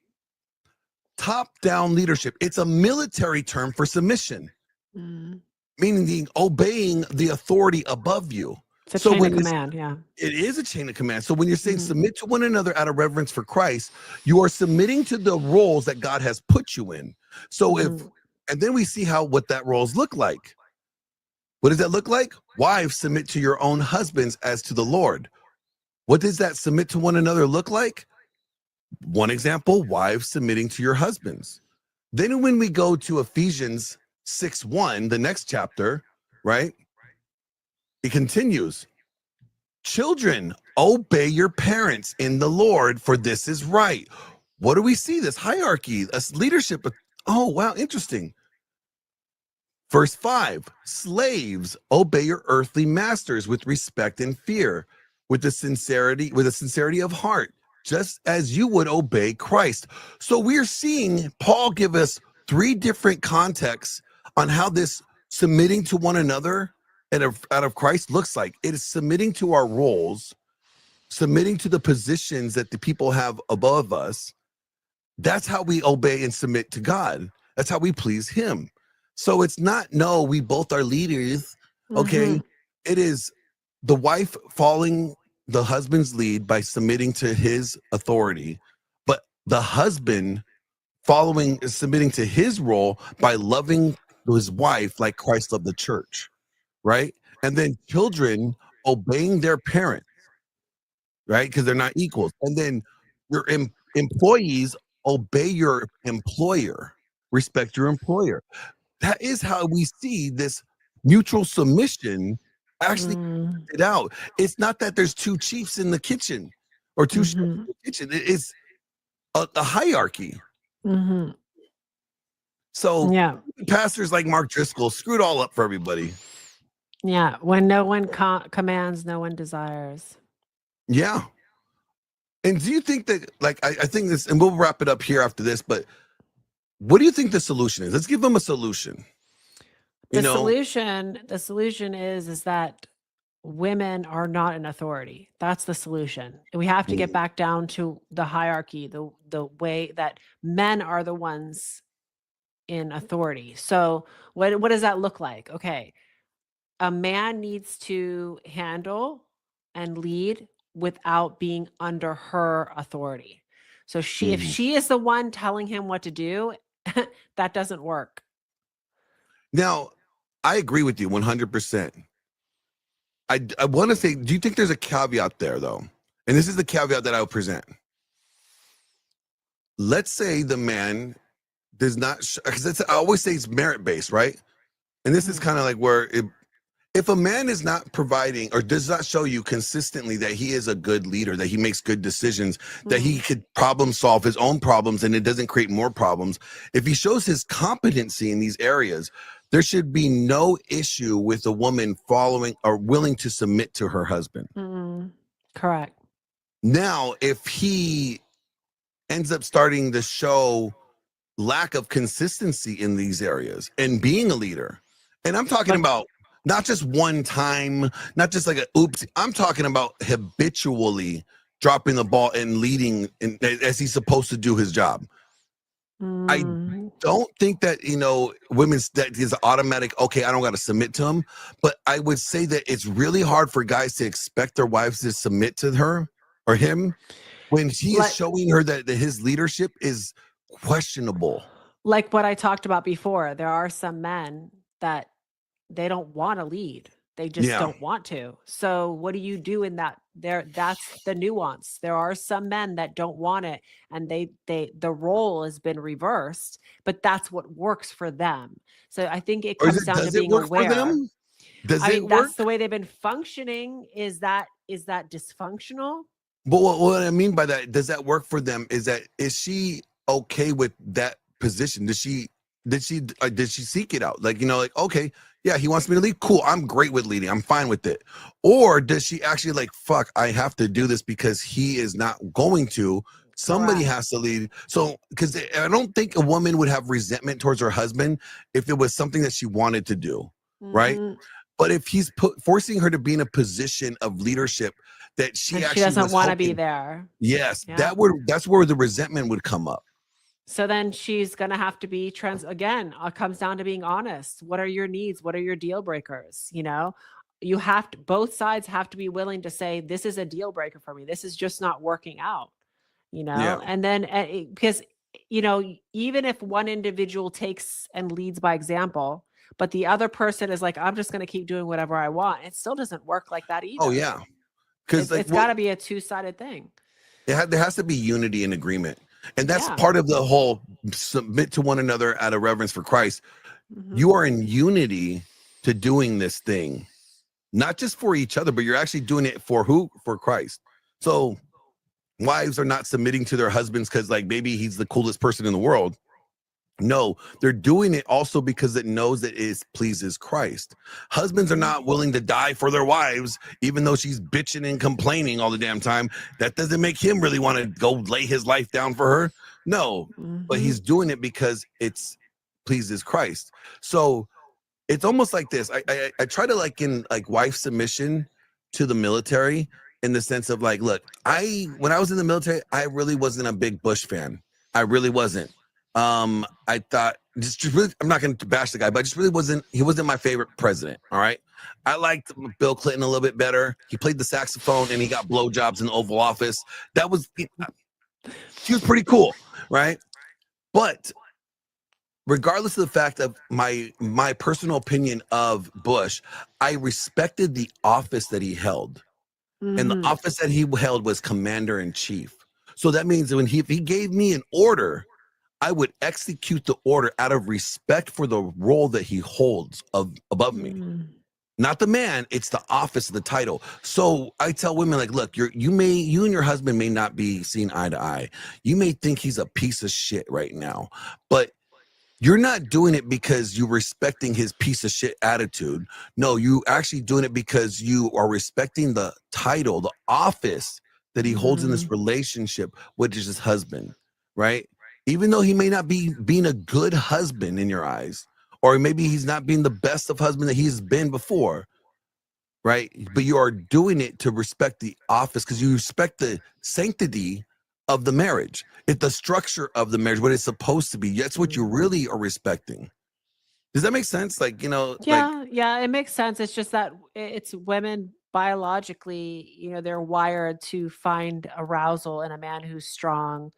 top-down leadership. It's a military term for submission, Mm. meaning obeying the authority above you. It's a So chain of when it's, command. Yeah. it is a chain of command. So when you're saying Mhm. submit to one another out of reverence for Christ, you are submitting to the roles that God has put you in. So if, Mhm. and then we see what that roles look like. What does that look like? Wives, submit to your own husbands as to the Lord. What does that submit to one another look like? One example, wives submitting to your husbands. Then when we go to Ephesians 6:1, the next chapter, right? It continues. Children, obey your parents in the Lord, for this is right. What do we see? This hierarchy, this leadership. Oh, wow, interesting. Verse 5, slaves, obey your earthly masters with respect and fear, with the sincerity of heart, just as you would obey Christ. So we're seeing Paul give us three different contexts on how this submitting to one another and out of Christ looks like. It is submitting to our roles, submitting to the positions that the people have above us. That's how we obey and submit to God. That's how we please him. So it's not, no, we both are leaders. Okay. Mhm. It is the wife following the husband's lead by submitting to his authority, but the husband submitting to his role by loving his wife like Christ loved the church, right? And then children obeying their parents, right? Because they're not equals. And then your employees, obey your employer, respect your employer. That is how we see this mutual submission actually Mm. it out. It's not that there's two chiefs in the kitchen or two chefs in Mhm. the kitchen. It is a hierarchy. Mhm. So Yeah. pastors like Mark Driscoll screwed all up for everybody. Yeah. When no one commands, no one desires. Yeah. And do you think that, like, I think this, and we'll wrap it up here after this, but what do you think the solution is? Let's give them a solution. The solution is that women are not an authority. That's the solution. And we have to get back down to the hierarchy, the way that men are the ones in authority. So what does that look like? Okay. A man needs to handle and lead without being under her authority. So if Mhm. she is the one telling him what to do, that doesn't work. Now, I agree with you 100%. I want to say, do you think there's a caveat there, though? And this is the caveat that I will present. Let's say the man does not, because I always say it's merit based, right? And this is kind of like where if a man is not providing or does not show you consistently that he is a good leader, that he makes good decisions, that he could problem solve his own problems and it doesn't create more problems, if he shows his competency in these areas, there should be no issue with a woman following or willing to submit to her husband. Correct. Now, if he ends up starting to show lack of consistency in these areas and being a leader, and I'm talking about not just one time, not just like a oops, I'm talking about habitually dropping the ball and leading as he's supposed to do his job. I don't think that, women's that is automatic, okay, I don't got to submit to him. But I would say that it's really hard for guys to expect their wives to submit to her or him when he is showing her that his leadership is questionable. Like what I talked about before, there are some men that they don't want to lead. They just don't want to. So what do you do in that? That's the nuance. There are some men that don't want it and the role has been reversed, but that's what works for them. So I think it comes down to being aware. For them? Does I it mean, work? that's the way they've been functioning. Is that dysfunctional? But what I mean by that, does that work for them? Is she okay with that position? Did she seek it out? Like, okay, yeah, he wants me to lead. Cool. I'm great with leading. I'm fine with it. Or does she actually like, fuck, I have to do this because he is not going to, Somebody Correct. has to lead. So, because I don't think a woman would have resentment towards her husband if it was something that she wanted to do, right? Mhm. But if he's forcing her to be in a position of leadership that she And she actually doesn't was want to be hoping, there. yes, Yeah. that's where the resentment would come up. So then she's going to have to be again, it comes down to being honest. What are your needs? What are your deal breakers? You know, you have to, both sides have to be willing to say, this is a deal breaker for me. This is just not working out, you Yeah. know? And then because, you know, even if one individual takes and leads by example, but the other person is like, I'm just going to keep doing whatever I want. It still doesn't work like that Oh either. yeah. Because like, It's got to be a two-sided thing. there has to be unity and agreement, and that's Yeah. part of the whole submit to one another out of reverence for Christ. Mhm. You are in unity to doing this thing, not just for each other, but you're actually doing it for who? For Christ. So wives are not submitting to their husbands because like maybe he's the coolest person in the world. No, they're doing it also because it knows that it pleases Christ. Husbands are Mhm. not willing to die for their wives, even though she's bitching and complaining all the damn time. That doesn't make him really want to go lay his life down for her. No, but Mhm. he's doing it because it's pleases Christ. So it's almost like this. I try to liken like wife submission to the military in the sense of like, look, when I was in the military, I really wasn't a big Bush fan. I really wasn't. I thought just really, I'm not going to bash the guy, but I just really wasn't. He wasn't my favorite president. All right, I liked Bill Clinton a little bit better. He played the saxophone and he got blowjobs in the Oval Office. That was he was pretty cool, right? But regardless of the fact of my personal opinion of Bush, I respected the office that he held. And the Mhm. office that he held was commander in chief. So that means when if he gave me an order, I would execute the order out of respect for the role that he holds above me. Mhm. Not the man, it's the office, the title. So I tell women like, look, you and your husband may not be seen eye to eye. You may think he's a piece of shit right now, but you're not doing it because you're respecting his piece of shit attitude. No, you actually doing it because you are respecting the title, the office that he holds in this Mhm. relationship, which is his husband, right? Even though he may not be being a good husband in your eyes, or maybe he's not being the best of husband that he's been before, right? But you are doing it to respect the office because you respect the sanctity of the marriage. It's the structure of the marriage, what it's supposed to be. That's what you Mhm. really are respecting. Does that make sense? Like, like, Yeah, yeah, it makes sense. It's just that it's women biologically, you know, they're wired to find arousal in a man who's strong,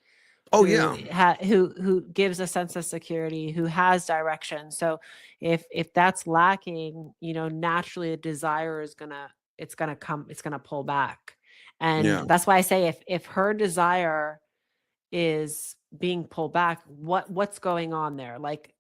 oh yeah, who gives a sense of security, who has direction. So if that's lacking, you know, naturally a desire is it's gonna pull back. And yeah. that's why I say if her desire is being pulled back, what's going on there? Like,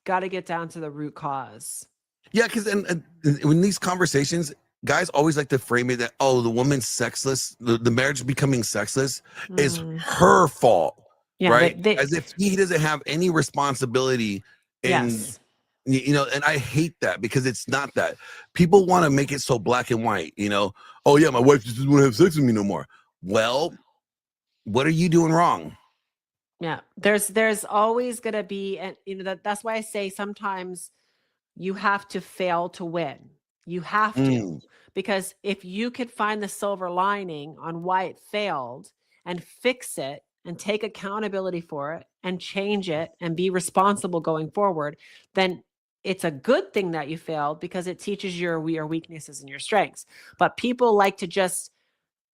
got to get down to the root cause. Yeah, because and in these conversations, guys always like to frame it that, oh, the woman's sexless, the marriage becoming sexless is Mm. her fault, Yeah, right? As if he doesn't have any responsibility in, yes. and I hate that because it's not that. People want to make it so black and white, oh yeah, my wife just doesn't want to have sex with me no more. Well, what are you doing wrong? Yeah. There's always gonna be, and you know that's why I say sometimes you have to fail to win. You have to. Mm, Because if you could find the silver lining on why it failed and fix it and take accountability for it and change it and be responsible going forward, then it's a good thing that you failed because it teaches your weaknesses and your strengths. But people like to just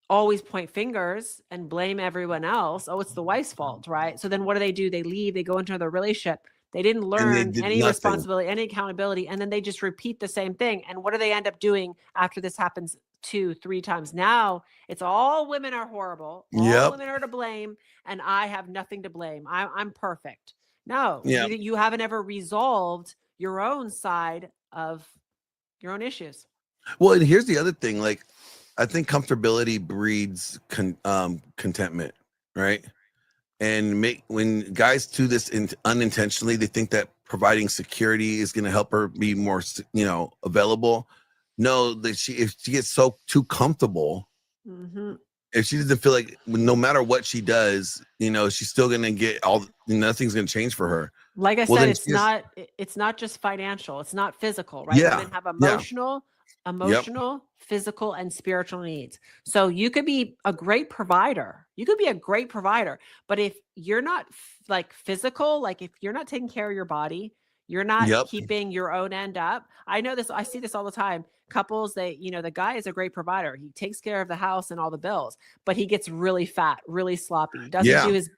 always point fingers and blame everyone else. Oh, it's the wife's fault, right? So then what do? They leave, they go into another relationship. They didn't and they learn did any nothing. responsibility, any accountability, and then they just repeat the same thing. And what do they end up doing after this happens 2, 3 times? Now it's all women are horrible, all Yep. women are to blame, and I have nothing to blame. I'm perfect. No, Yeah. you haven't ever resolved your own side of your own issues. Well, and here's the other thing. Like, I think comfortability breeds contentment, right? And when guys do this unintentionally, they think that providing security is going to help her be more, available. No, that if she gets so too comfortable, Hmm. if she doesn't feel like no matter what she does, she's still gonna get nothing's gonna change for her. Like I Well, said, then it's not just financial. It's not physical, right? yeah, Women have yeah, yep, emotional, physical, and spiritual needs. So you could be a great provider. You could be a great provider, but if you're not like physical, like if you're not taking care of your body, you're not yep, keeping your own end up. I know this, I see this all the time. Couples, the guy is a great provider. He takes care of the house and all the bills, but he gets really fat, really sloppy, doesn't yeah, do his,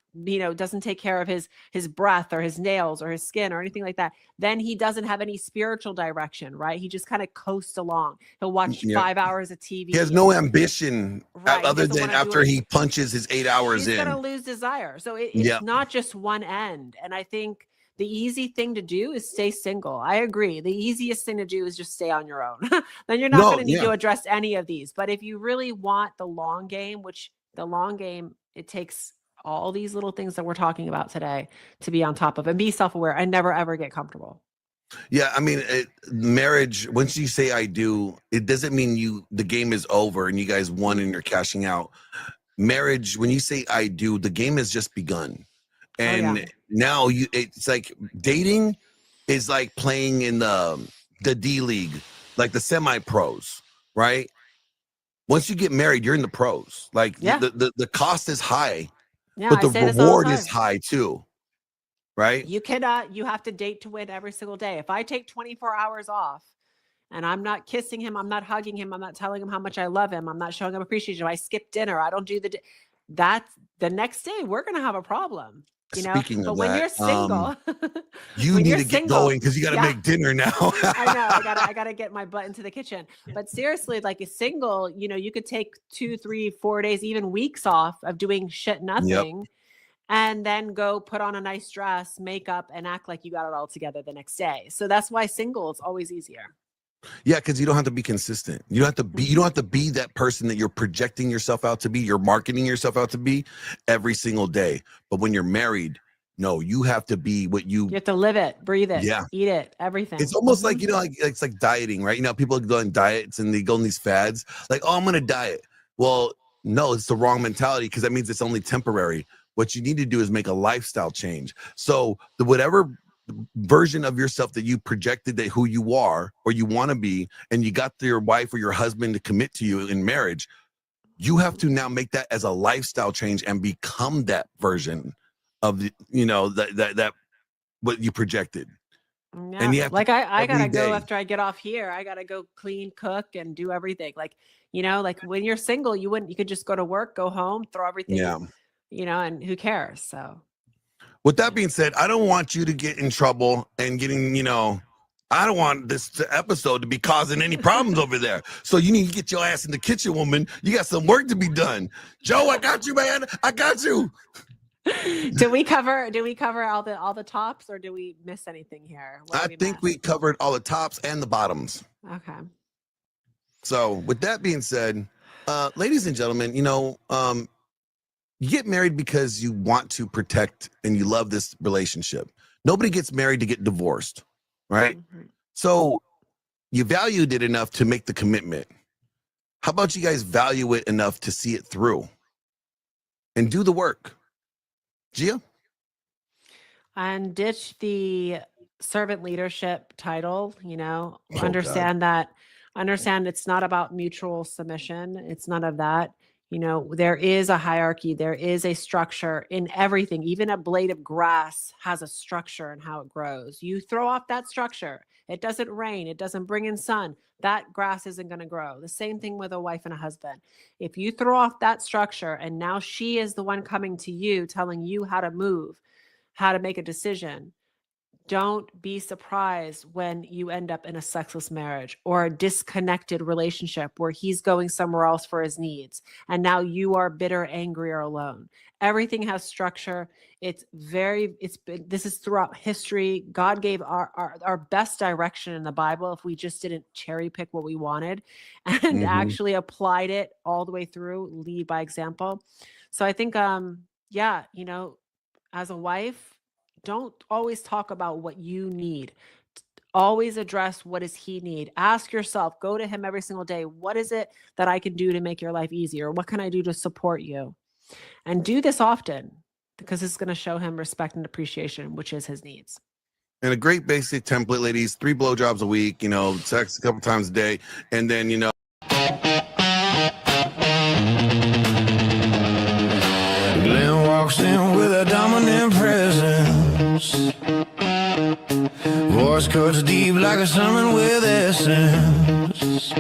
doesn't take care of his breath or his nails or his skin or anything like that. Then he doesn't have any spiritual direction, right? He just kind of coasts along. He'll watch yep. 5 hours of He has TV. no ambition Right. He other doesn't than want to do after anything. he punches his 8 hours She's going to in. lose desire. So it's Yep, not just one end. And I think the easy thing to do is stay single. I agree. The easiest thing to do is just stay on your own. Then you're not going no, to need yeah, to address any of these. But if you really want the long game, which the long game, it takes all these little things that we're talking about today to be on top of and be self-aware and never, ever get comfortable. yeah. I mean, marriage. Once you say "I do," it doesn't mean the game is over and you guys won and you're cashing out. Marriage, when you say "I do," the game has just begun. Oh, yeah. And now it's like dating is like playing in the D League, like the semi-pros, right? Once you get married, you're in the pros. Like Yeah. the cost is high, Yeah. but I the say this all the reward is time. high too, right? You cannot, you have to date to win every single day. If I take 24 hours off and I'm not kissing him, I'm not hugging him, I'm not telling him how much I love him, I'm not showing him appreciation, I skip dinner, I don't do that's the next day, we're going to have a problem, Speaking but of when that, you're single, you when need you're to get single, going because you got to yeah, make dinner now. I know. I gotta get my butt into the kitchen. But seriously, like a single, you could take 2, 3, 4 days, even weeks off of doing shit Yep. nothing, and then go put on a nice dress, makeup, and act like you got it all together the next day. So that's why single is always easier. Yeah, because you don't have to be consistent. You don't have to be. You don't have to be that person that you're projecting yourself out to be. You're marketing yourself out to be every single day. But when you're married, no, you have to be what You have to live it, breathe it, Yeah, eat it, everything. it's almost like Mhm. like it's like dieting, right? People go on diets and they go on these fads, like, oh, I'm gonna diet. Well, no, it's the wrong mentality because that means it's only temporary. What you need to do is make a lifestyle change. So whatever version of yourself that you projected that who you are or you want to be, and you got your wife or your husband to commit to you in marriage, you have to now make that as a lifestyle change and become that version of that what you projected. Yeah. And you have to Like I every gotta go day. after I get off here. I gotta go clean, cook, and do everything. Like when you're single, you could just go to work, go home, throw everything, Yeah. and who cares? So With that yeah. being said, I don't want you to get in trouble and I don't want this episode to be causing any problems over there. So you need to get your ass in the kitchen, woman. You got some work to be done. Joe, I got you, man. I got you. Do we cover all the tops, or do we miss anything here? What I do we think we miss? covered all the tops and the bottoms. Okay. So with that being said, ladies and gentlemen, you get married because you want to protect and you love this relationship. Nobody gets married to get divorced, right? Mhm. So you valued it enough to make the commitment. How about you guys value it enough to see it through and do the work? Gia? And ditch the servant leadership title, Oh, God. understand it's not about mutual submission. It's none of that. There is a hierarchy, there is a structure in everything. Even a blade of grass has a structure in how it grows. You throw off that structure, it doesn't rain, it doesn't bring in sun, that grass isn't going to grow. The same thing with a wife and a husband. If you throw off that structure and now she is the one coming to you telling you how to move, how to make a decision, don't be surprised when you end up in a sexless marriage or a disconnected relationship where he's going somewhere else for his needs. And now you are bitter, angry, or alone. Everything has structure. This is throughout history. God gave our best direction in the Bible if we just didn't cherry pick what we wanted and Mm-hmm. actually applied it all the way through, lead by example. So I think, yeah, as a wife, don't always talk about what you need. Always address, what does he need? Ask yourself, go to him every single day. What is it that I can do to make your life easier? What can I do to support you? And do this often, because it's going to show him respect and appreciation, which is his needs. And a great basic template, ladies, 3 blowjobs a week, sex a couple times a day. And then, Glenn walks in with a dominant presence. Voice cuts deep like a sermon with essence.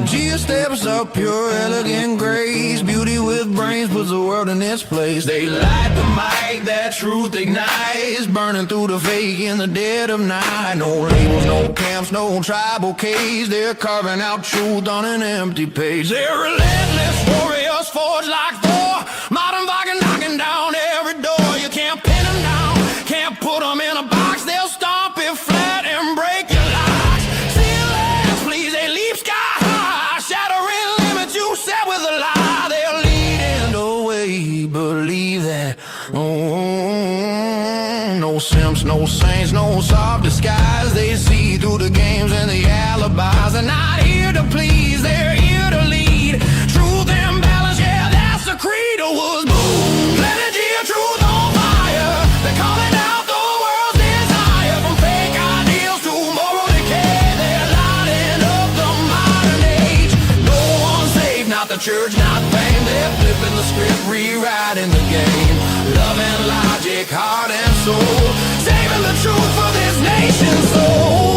Gia steps up, pure elegant grace. Beauty with brains puts the world in its place. They light the mic, that truth ignites, burning through the fake in the dead of night. No labels, no camps, no tribal cage. They're carving out truth on an empty page. They're relentless warriors, forged like Thor. Modern Viking knocking down every door. You can't pin them down, can't put them in a box. They'll stomp it flat and break your locks. Ceilings, please, they leap sky high, shattering limits you set with a lie. They'll lead in the way, believe that. No simps, no saints, no soft disguise. They see through the games and the alibis. They're not here to please, they're here to lead. Truth and balance, yeah, that's the creed of woods. Boom, plenty of truth on fire. They're calling out the world's desire. From fake ideals to moral decay, they're lighting up the modern age. No one's safe, not the church, not fame. They're flipping the script, rewriting the game. Love and logic, heart and soul, saving the truth for this nation's soul.